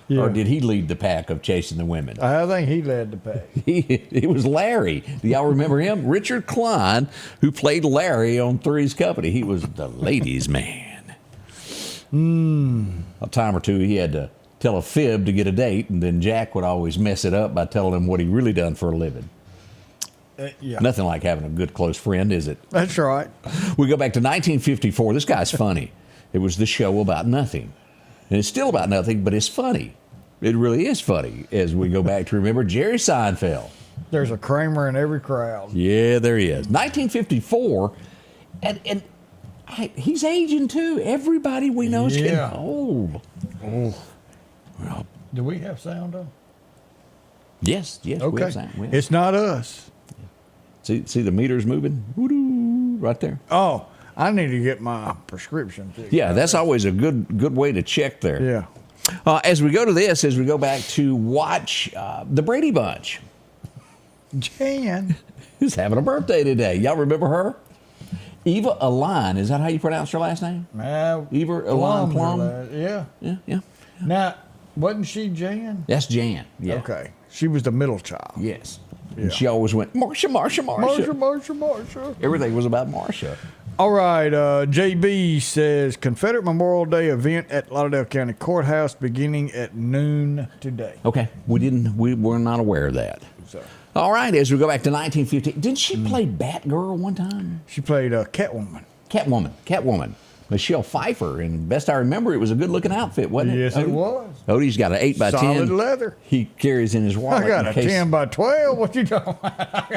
Yeah. Or did he lead the pack of chasing the women? I think he led the pack. It was Larry. Do y'all remember him? Richard Klein, who played Larry on Three's Company. He was the ladies' man. A time or two he had to tell a fib to get a date, and then Jack would always mess it up by telling him what he really done for a living. Yeah. Nothing like having a good close friend, is it? That's right. We go back to 1954. This guy's funny. It was the show about nothing. And it's still about nothing, but it's funny. It really is funny as we go back to remember Jerry Seinfeld. There's a Kramer in every crowd. Yeah, there he is. 1954, and he's aging too. Everybody we know is getting old. Oh. Well, do we have sound on? Yes, okay. We have sound. It's not us. See the meters moving? Woo-doo, right there. Oh, I need to get my prescription fixed. Yeah, that's always a good way to check there. Yeah. As we go back to watch the Brady Bunch. Jan is having a birthday today. Y'all remember her? Eva Aline. Is that how you pronounce her last name? Eva Aline Plum? Yeah. Now, wasn't she Jan? That's Jan, yeah. Okay. She was the middle child. Yes. Yeah. And she always went, Marsha. Marsha. Everything was about Marsha. All right, JB says Confederate Memorial Day event at Lauderdale County Courthouse beginning at noon today. Okay, we were not aware of that. So. All right, as we go back to 1950, didn't she play Batgirl one time? She played Catwoman. Catwoman. Michelle Pfeiffer, and best I remember, it was a good-looking outfit, wasn't it? Yes, it was. Odie's got an 8x10. Solid leather. He carries in his wallet. I got a 10x12. What you talking about?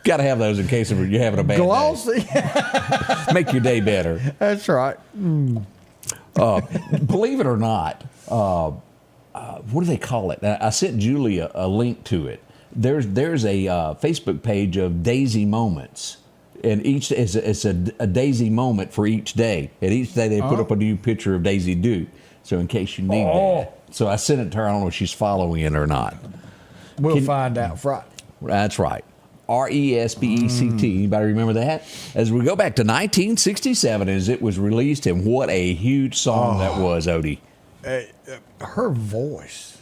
Got to have those in case you're having a bad Glossy. day. Make your day better. That's right. Believe it or not, what do they call it? I sent Julie a link to it. There's a Facebook page of Daisy Moments. And each it's a daisy moment for each day. And each day they put up a new picture of Daisy Duke. So in case you need that. So I sent it to her. I don't know if she's following it or not. We'll find out Friday. That's right. Respect. Anybody remember that? As we go back to 1967, as it was released, and what a huge song that was, Odie. Her voice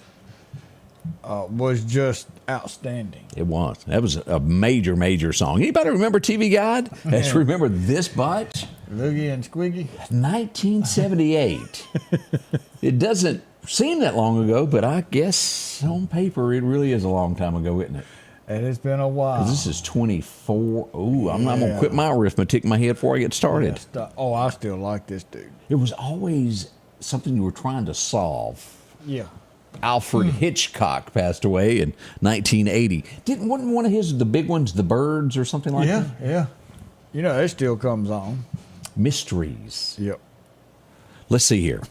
was just outstanding. It was. That was a major, major song. Anybody remember TV Guide? Let's remember this bunch. Loogie and Squiggy. 1978. It doesn't seem that long ago, but I guess on paper it really is a long time ago, isn't it? And it's been a while. This is 24. Ooh, I'm not going to quit my arithmetic in my head before I get started. I still like this dude. It was always something you were trying to solve. Yeah. Alfred Hitchcock passed away in 1980. Wasn't one of his, the big ones, The Birds or something like that? Yeah. You know, it still comes on. Mysteries. Yep. Let's see here.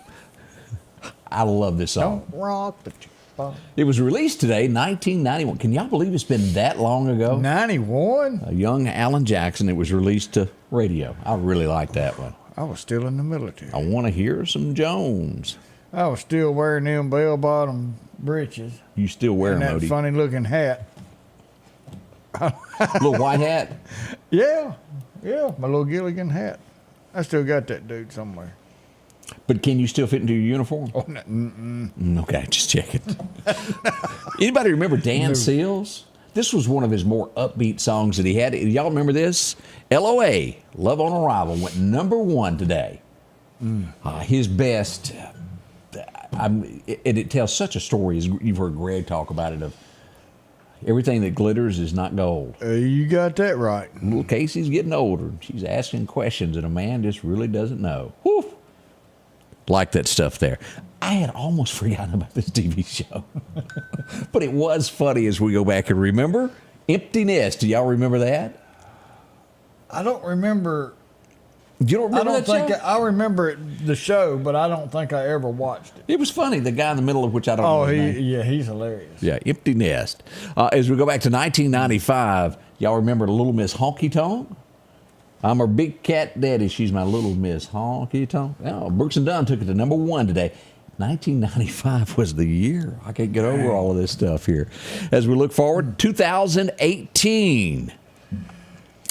I love this song. Don't rock the jukebox. It was released today, 1991. Can y'all believe it's been that long ago? 91? A young Alan Jackson. It was released to radio. I really like that one. I was still in the military. I want to hear some Jones. I was still wearing them bell-bottom breeches. You still wear and them, that Odie? funny-looking hat. Little white hat? Yeah, my little Gilligan hat. I still got that dude somewhere. But can you still fit into your uniform? Oh, no, Okay, just checking. Anybody remember Dan Seals? This was one of his more upbeat songs that he had. Y'all remember this? LOA, Love on Arrival, went #1 today. His best, it tells such a story, as you've heard Greg talk about it, of everything that glitters is not gold. You got that right. Little Casey's getting older. She's asking questions, and a man just really doesn't know. Whew. Like that stuff there. I had almost forgotten about this TV show. But it was funny as we go back and remember. Empty Nest. Do y'all remember that? I don't remember. You don't remember that show? I remember the show, but I don't think I ever watched it. It was funny. The guy in the middle of which I don't know his name. He's hilarious. Yeah, Empty Nest. As we go back to 1995, y'all remember Little Miss Honky Tonk? I'm her big cat daddy. She's my little Miss Honky Tonk. Oh, Brooks and Dunn took it to #1 today. 1995 was the year. I can't get over all of this stuff here. As we look forward, 2018.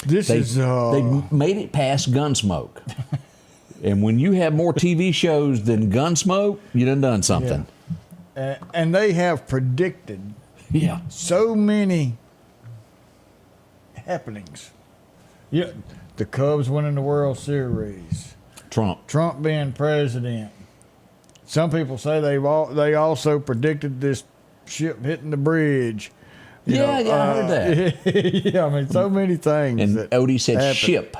They made it past Gunsmoke. And when you have more TV shows than Gunsmoke, you done something. Yeah. And they have predicted so many happenings. Yeah. The Cubs winning the World Series. Trump being president. Some people say they also predicted this ship hitting the bridge. I heard that. Yeah, I mean, so many things. And Odie said happened. ship.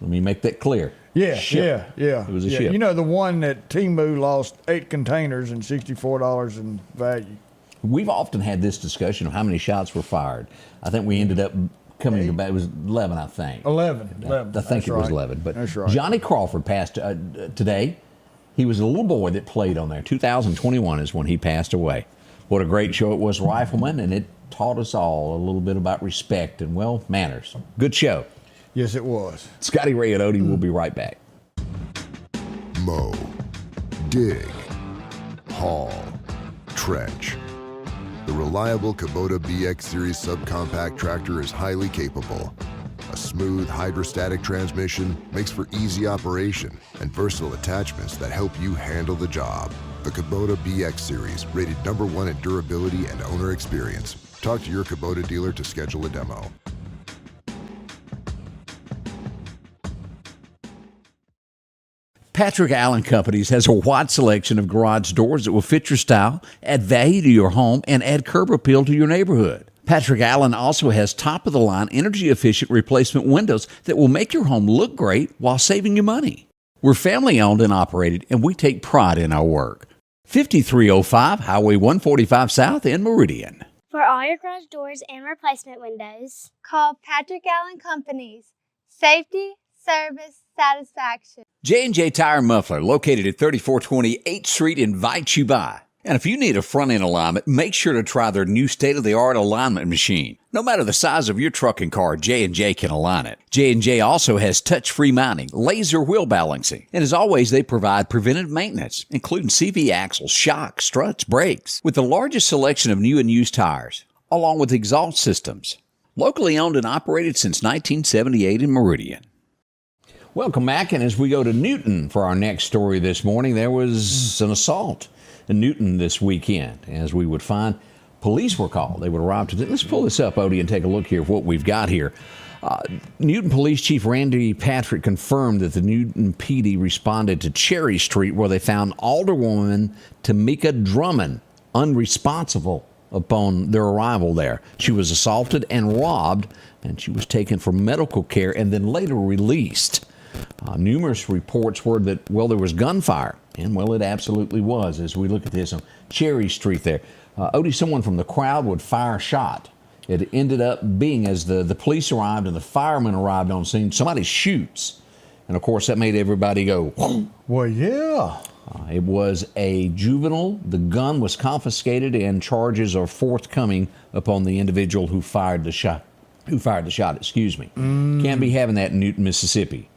Let me make that clear. Ship. Yeah. It was a ship. You know, the one that Temu lost 8 containers and $64 in value. We've often had this discussion of how many shots were fired. I think we ended up coming to about, it was 11, I think. 11. I think it was 11. But that's right. Johnny Crawford passed today. He was a little boy that played on there. 2021 is when he passed away. What a great show it was, Rifleman, and it taught us all a little bit about respect and, well, manners. Good show. Yes, it was. Scotty Ray and Odie will be right back. Mow, dig, haul, trench. The reliable Kubota BX Series subcompact tractor is highly capable. A smooth hydrostatic transmission makes for easy operation and versatile attachments that help you handle the job. The Kubota BX Series, rated #1 in durability and owner experience. Talk to your Kubota dealer to schedule a demo. Patrick Allen Companies has a wide selection of garage doors that will fit your style, add value to your home, and add curb appeal to your neighborhood. Patrick Allen also has top-of-the-line, energy-efficient replacement windows that will make your home look great while saving you money. We're family-owned and operated, and we take pride in our work. 5305 Highway 145 South in Meridian. For all your garage doors and replacement windows, call Patrick Allen Companies. Safety, service, satisfaction. J&J Tire and Muffler, located at 3420 8th Street, invites you by. And if you need a front-end alignment, make sure to try their new state-of-the-art alignment machine. No matter the size of your truck and car, J&J can align it. J&J also has touch-free mounting, laser wheel balancing, and as always, they provide preventive maintenance, including CV axles, shocks, struts, brakes, with the largest selection of new and used tires, along with exhaust systems. Locally owned and operated since 1978 in Meridian. Welcome back, and as we go to Newton for our next story this morning, there was an assault in Newton this weekend. As we would find, police were called. They would arrive to... Let's pull this up, Odie, and take a look here at what we've got here. Newton Police Chief Randy Patrick confirmed that the Newton PD responded to Cherry Street, where they found Alderwoman Tamika Drummond unresponsible upon their arrival there. She was assaulted and robbed, and she was taken for medical care and then later released. Numerous reports were that, well, there was gunfire, and, well, it absolutely was as we look at this on Cherry Street there. Odie, someone from the crowd would fire a shot. It ended up being, as the police arrived and the firemen arrived on scene, somebody shoots. And, of course, that made everybody go, whoa. Well, yeah. It was a juvenile. The gun was confiscated, and charges are forthcoming upon the individual who fired the shot. Can't be having that in Newton, Mississippi.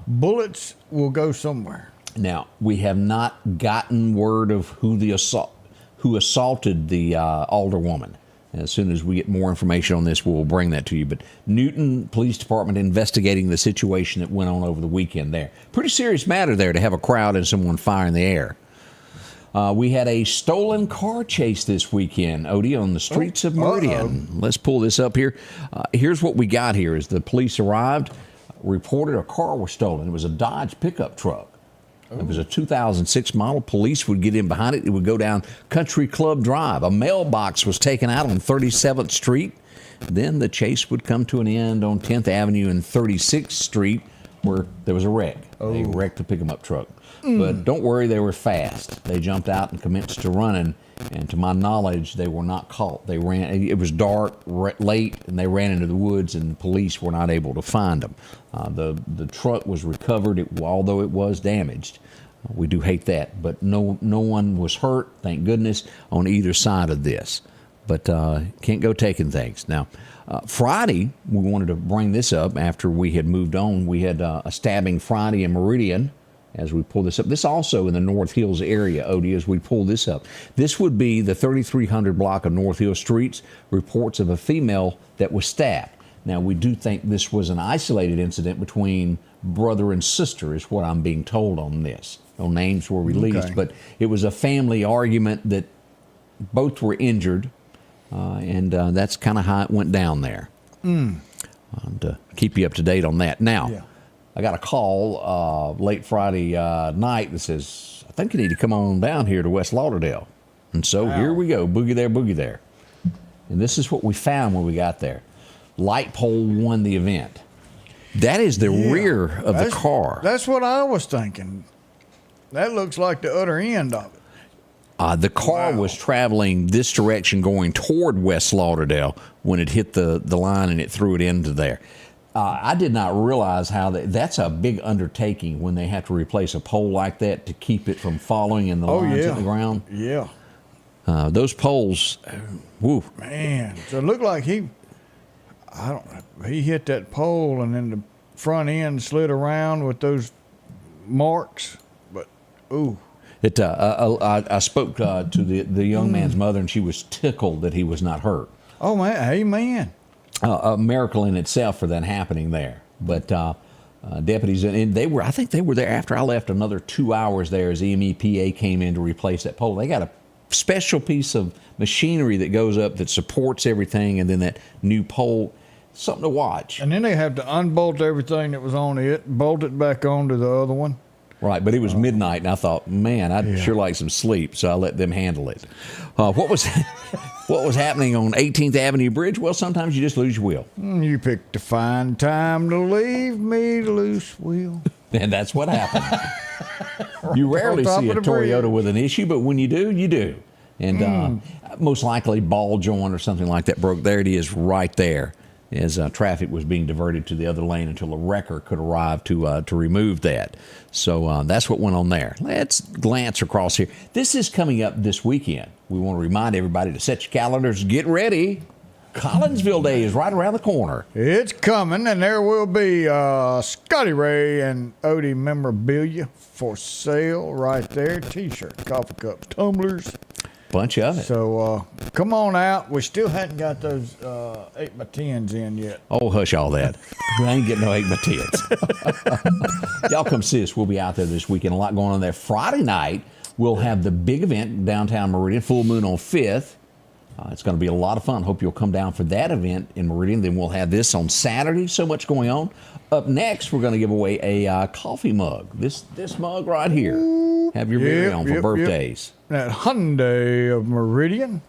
Bullets will go somewhere. Now, we have not gotten word of who assaulted the alderwoman. As soon as we get more information on this, we'll bring that to you. But Newton Police Department investigating the situation that went on over the weekend there. Pretty serious matter there to have a crowd and someone fire in the air. We had a stolen car chase this weekend, Odie, on the streets of Meridian. Let's pull this up here. Here's what we got here. As the police arrived, reported a car was stolen. It was a Dodge pickup truck. It was a 2006 model. Police would get in behind it. It would go down Country Club Drive. A mailbox was taken out on 37th Street. Then the chase would come to an end on 10th Avenue and 36th Street, where there was a wreck. They wrecked the pickup truck. But don't worry, they were fast. They jumped out and commenced to running. And to my knowledge, they were not caught. They ran. It was dark, late, and they ran into the woods, and police were not able to find them. The truck was recovered, although it was damaged. We do hate that, but no one was hurt, thank goodness, on either side of this. But can't go taking things. Now, Friday, we wanted to bring this up after we had moved on. We had a stabbing Friday in Meridian. As we pull this up, this also in the North Hills area, Odie, as we pull this up. This would be the 3300 block of North Hill Streets, reports of a female that was stabbed. Now, we do think this was an isolated incident between brother and sister, is what I'm being told on this. No names were released, but it was a family argument that both were injured, and that's kind of how it went down there. To keep you up to date on that. Now, I got a call late Friday night that says, I think you need to come on down here to West Lauderdale. And so here we go, boogie there. And this is what we found when we got there. Light pole won the event. That is the rear of the car. That's what I was thinking. That looks like the other end of it. The car was traveling this direction going toward West Lauderdale when it hit the line and it threw it into there. I did not realize how that's a big undertaking when they have to replace a pole like that to keep it from falling in the lines in the ground. Yeah. Those poles, woo. Man, so it looked like he hit that pole and then the front end slid around with those marks. But, ooh. I spoke to the young man's mother, and she was tickled that he was not hurt. Oh, man, amen. A miracle in itself for that happening there. But deputies, and I think they were there after I left another 2 hours there as the MEPA came in to replace that pole. They got a special piece of machinery that goes up that supports everything, and then that new pole, something to watch. And then they have to unbolt everything that was on it, bolt it back onto the other one. Right, but it was midnight, and I thought, man, I'd sure like some sleep, so I let them handle it. What was happening on 18th Avenue Bridge? Well, sometimes you just lose your wheel. You picked a fine time to leave me to lose wheel. And that's what happened. You rarely see a Toyota with an issue, but when you do, you do. And most likely ball joint or something like that broke. There it is right there, as traffic was being diverted to the other lane until a wrecker could arrive to remove that. So that's what went on there. Let's glance across here. This is coming up this weekend. We want to remind everybody to set your calendars, get ready. Collinsville Day is right around the corner. It's coming, and there will be Scotty Ray and Odie memorabilia for sale right there. T-shirts, coffee cups, tumblers. Bunch of it. So come on out. We still hadn't got those 8x10s in yet. Oh, hush all that. We ain't getting no 8x10s. Y'all come see us. We'll be out there this weekend. A lot going on there. Friday night, we'll have the big event downtown Meridian, full moon on 5th. It's going to be a lot of fun. Hope you'll come down for that event in Meridian. Then we'll have this on Saturday. So much going on. Up next, we're going to give away a coffee mug. This mug right here. Have your beer on for birthdays. That Hyundai of Meridian.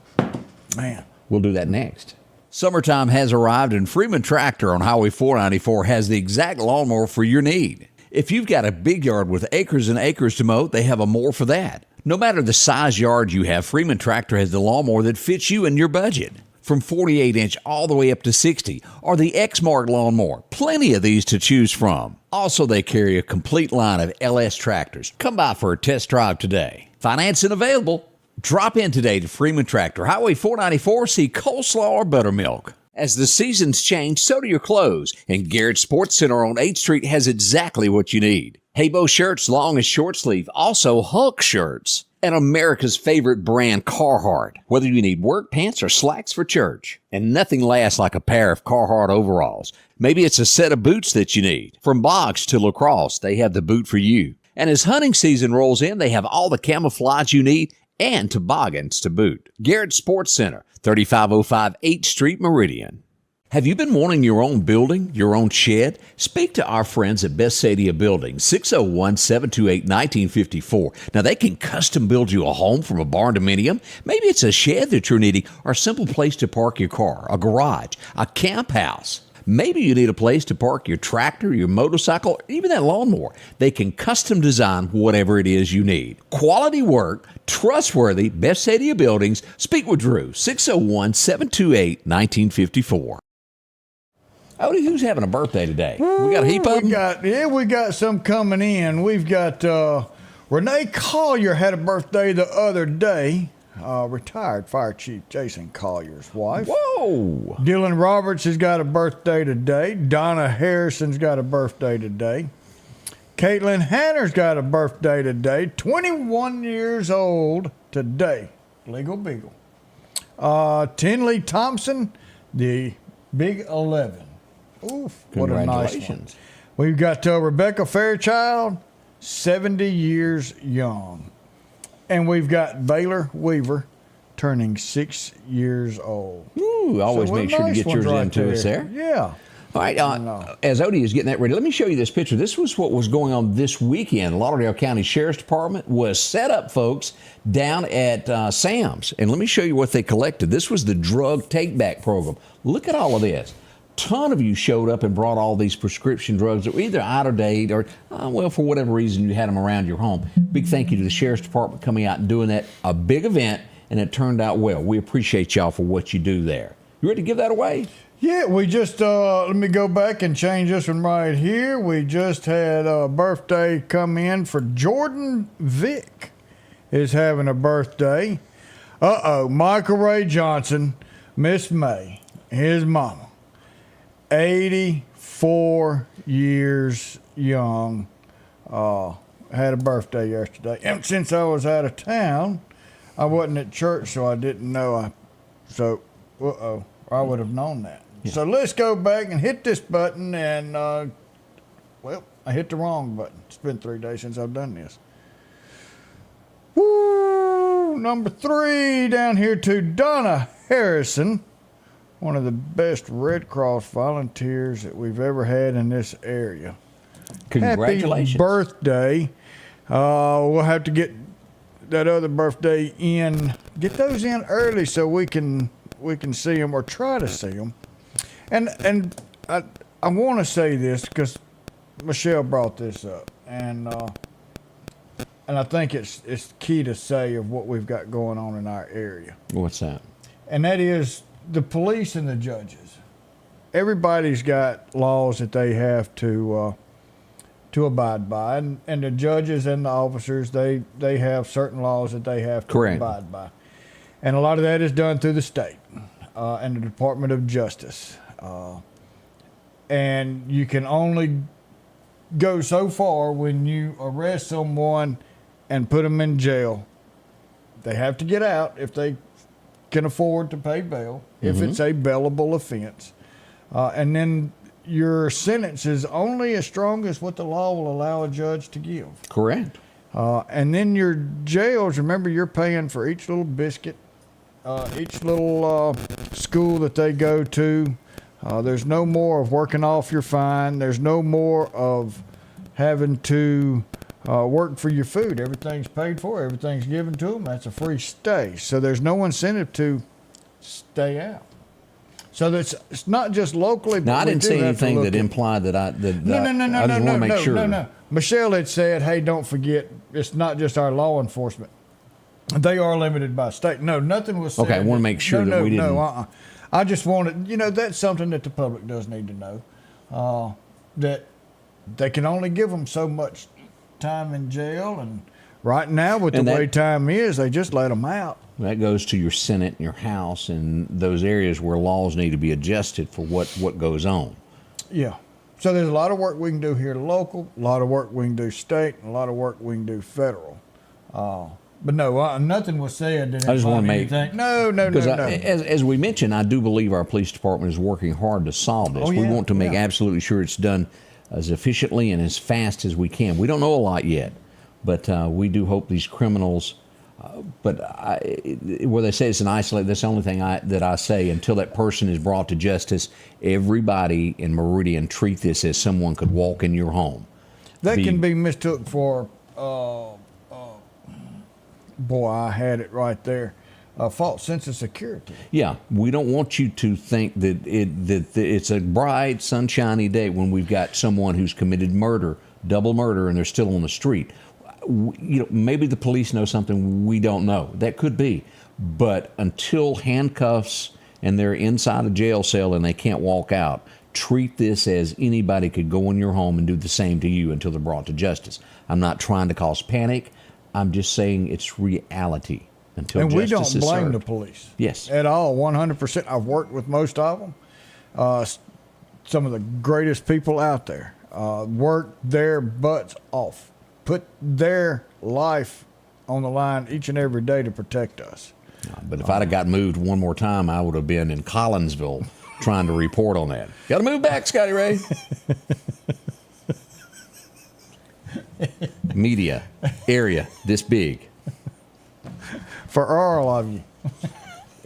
Man. We'll do that next. Summertime has arrived, and Freeman Tractor on Highway 494 has the exact lawnmower for your need. If you've got a big yard with acres and acres to mow, they have a mower for that. No matter the size yard you have, Freeman Tractor has the lawnmower that fits you and your budget. From 48-inch all the way up to 60, or the X-Mark lawnmower. Plenty of these to choose from. Also, they carry a complete line of LS tractors. Come by for a test drive today. Financing available. Drop in today to Freeman Tractor, Highway 494, see coleslaw or buttermilk. As the seasons change, so do your clothes, and Garrett Sports Center on 8th Street has exactly what you need. Habo shirts, long and short sleeve, also Hulk shirts, and America's favorite brand, Carhartt. Whether you need work pants or slacks for church, and nothing lasts like a pair of Carhartt overalls. Maybe it's a set of boots that you need. From box to lacrosse, they have the boot for you. And as hunting season rolls in, they have all the camouflage you need and toboggans to boot. Garrett Sports Center, 3505 8th Street, Meridian. Have you been wanting your own building, your own shed? Speak to our friends at Best Sadia Building, 601-728-1954. Now, they can custom build you a home from a barn dominium. Maybe it's a shed that you're needing, or a simple place to park your car, a garage, a camp house. Maybe you need a place to park your tractor, your motorcycle, or even that lawnmower. They can custom design whatever it is you need. Quality work, trustworthy, Best Sadia Buildings. Speak with Drew, 601-728-1954. Odie, who's having a birthday today? We got a heap of them? We got some coming in. We've got Renee Collier had a birthday the other day. Retired Fire Chief Jason Collier's wife. Whoa! Dylan Roberts has got a birthday today. Donna Harrison's got a birthday today. Caitlin Hanner's got a birthday today. 21 years old today. Legal Beagle. Tinley Thompson, the Big 11. Oof, what a nice one. We've got Rebecca Fairchild, 70 years young. And we've got Baylor Weaver turning 6 years old. Ooh, always make sure to get yours into us there. Yeah. All right, as Odie is getting that ready, let me show you this picture. This was what was going on this weekend. Lauderdale County Sheriff's Department was set up, folks, down at Sam's. And let me show you what they collected. This was the drug take-back program. Look at all of this. Ton of you showed up and brought all these prescription drugs that were either out of date or, well, for whatever reason, you had them around your home. Big thank you to the Sheriff's Department coming out and doing that. A big event, and it turned out well. We appreciate y'all for what you do there. You ready to give that away? Yeah, we just, let me go back and change this one right here. We just had a birthday come in for Jordan Vick is having a birthday. Michael Ray Johnson, Miss May, his mama. 84 years young, had a birthday yesterday. And since I was out of town, I wasn't at church, so I didn't know. I would have known that. Yeah. So let's go back and hit this button. And, I hit the wrong button. It's been 3 days since I've done this. Woo! Number 3 down here to Donna Harrison. One of the best Red Cross volunteers that we've ever had in this area. Congratulations. Happy birthday. We'll have to get that other birthday in. Get those in early so we can see them or try to see them. And I want to say this because Michelle brought this up. And I think it's key to say of what we've got going on in our area. What's that? And that is the police and the judges. Everybody's got laws that they have to abide by, and the judges and the officers they have certain laws that they have to abide by, and a lot of that is done through the state and the Department of Justice, and you can only go so far when you arrest someone and put them in jail. They have to get out if they can afford to pay bail, if it's a bailable offense. And then your sentence is only as strong as what the law will allow a judge to give. Correct. And then your jails, remember, you're paying for each little biscuit, each little school that they go to. There's no more of working off your fine. There's no more of having to work for your food. Everything's paid for. Everything's given to them. That's a free stay. So there's no incentive to stay out. So it's not just locally. Now, I didn't say anything that implied that I just want to make sure. No. Michelle had said, hey, don't forget, it's not just our law enforcement. They are limited by state. No, nothing was said. Okay, I want to make sure that we didn't. I just wanted, that's something that the public does need to know, that they can only give them so much time in jail. And right now, with the way time is, they just let them out. That goes to your Senate and your House and those areas where laws need to be adjusted for what goes on. Yeah. So there's a lot of work we can do here local, a lot of work we can do state, and a lot of work we can do federal. But no, nothing was said. I just want to make no. Because as we mentioned, I do believe our police department is working hard to solve this. We want to make absolutely sure it's done as efficiently and as fast as we can. We don't know a lot yet, but we do hope these criminals. But where they say it's an isolate, that's the only thing that I say. Until that person is brought to justice, everybody in Meridian treat this as someone could walk in your home. That can be mistook for, boy, I had it right there, a false sense of security. Yeah, we don't want you to think that it's a bright, sunshiny day when we've got someone who's committed murder, double murder, and they're still on the street. Maybe the police know something we don't know. That could be. But until handcuffs and they're inside a jail cell and they can't walk out, treat this as anybody could go in your home and do the same to you until they're brought to justice. I'm not trying to cause panic. I'm just saying it's reality until justice is served. And we don't blame the police. Yes. At all, 100%. I've worked with most of them. Some of the greatest people out there work their butts off. Put their life on the line each and every day to protect us. But if I'd have got moved one more time, I would have been in Collinsville trying to report on that. Got to move back, Scotty Ray. Media area this big. For all of you.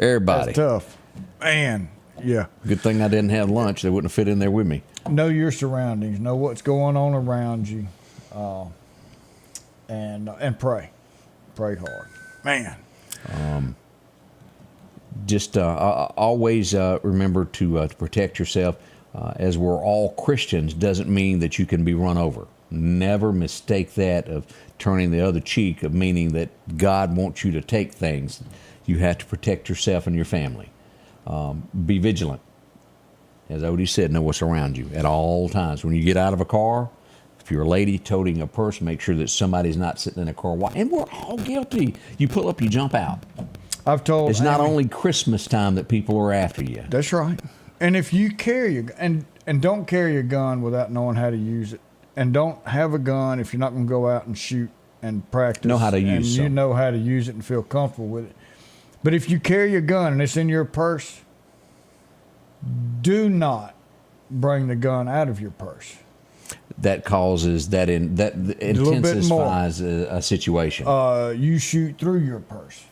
Everybody. That's tough. Man, yeah. Good thing I didn't have lunch. They wouldn't have fit in there with me. Know your surroundings. Know what's going on around you. And pray hard, man. Just always remember to protect yourself. As we're all Christians, doesn't mean that you can be run over. Never mistake that of turning the other cheek, of meaning that God wants you to take things. You have to protect yourself and your family. Be vigilant. As Odie said, know what's around you at all times. When you get out of a car, if you're a lady toting a purse, make sure that somebody's not sitting in a car. And we're all guilty. You pull up, you jump out. I've told it's not only Christmas time that people are after you. That's right. And if you carry and don't carry a gun without knowing how to use it, and don't have a gun if you're not going to go out and shoot and practice. Know how to use it. And you know how to use it and feel comfortable with it. But if you carry a gun and it's in your purse, do not bring the gun out of your purse. That causes that intensifies a situation. You shoot through your purse.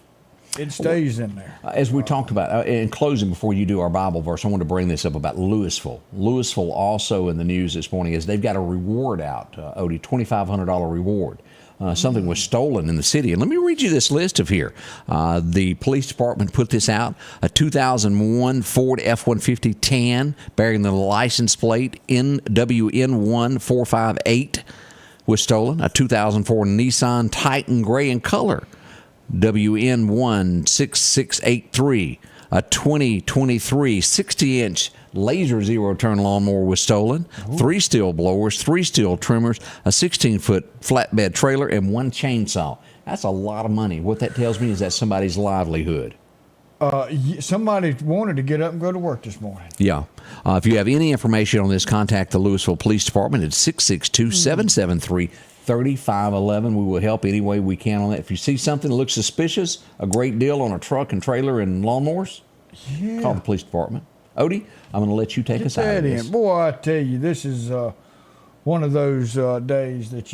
It stays in there. As we talked about, in closing, before you do our Bible verse, I want to bring this up about Louisville. Louisville also in the news this morning is they've got a reward out, Odie, $2,500 reward. Something was stolen in the city. And let me read you this list of here. The police department put this out. A 2001 Ford F-150 tan bearing the license plate NWN1458 was stolen. A 2004 Nissan Titan gray in color, WN16683. A 2023 60-inch laser zero-turn lawnmower was stolen. 3 steel blowers, 3 steel trimmers, a 16-foot flatbed trailer, and 1 chainsaw. That's a lot of money. What that tells me is that's somebody's livelihood. Somebody wanted to get up and go to work this morning. Yeah. If you have any information on this, contact the Louisville Police Department at 662-773 3511. We will help any way we can on that. If you see something that looks suspicious, a great deal on a truck and trailer and lawnmowers, call the police department. Odie, I'm going to let you take us out of this. Boy, I tell you, this is one of those days that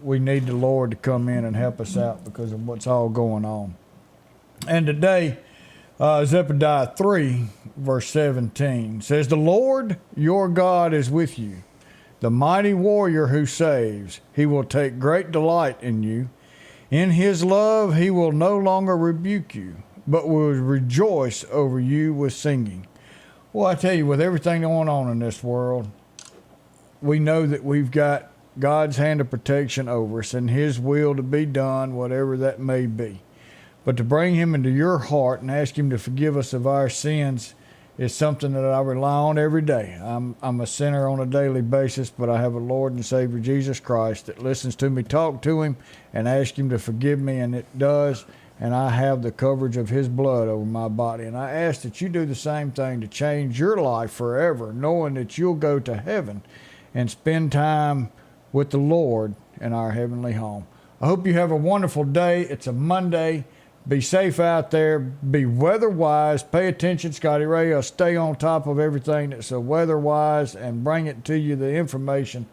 we need the Lord to come in and help us out because of what's all going on. And today, Zebediah 3, verse 17 says, "The Lord your God is with you, the mighty warrior who saves. He will take great delight in you. In his love he will no longer rebuke you, but will rejoice over you with singing." Well, I tell you, with everything going on in this world, we know that we've got God's hand of protection over us and his will to be done, whatever that may be. But to bring him into your heart and ask him to forgive us of our sins is something that I rely on every day. I'm a sinner on a daily basis, but I have a Lord and Savior, Jesus Christ, that listens to me, talk to him, and ask him to forgive me, and it does. And I have the coverage of his blood over my body. And I ask that you do the same thing to change your life forever, knowing that you'll go to heaven and spend time with the Lord in our heavenly home. I hope you have a wonderful day. It's a Monday. Be safe out there. Be weather-wise. Pay attention, Scotty Ray. I'll stay on top of everything that's weather-wise and bring it to you, the information.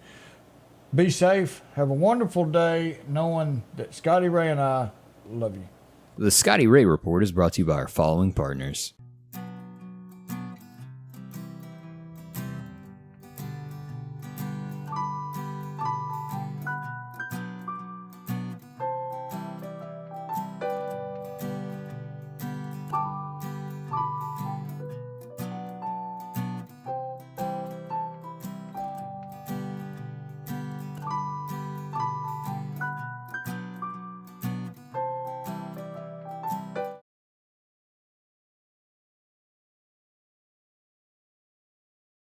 Be safe. Have a wonderful day knowing that Scotty Ray and I love you. The Scotty Ray Report is brought to you by our following partners.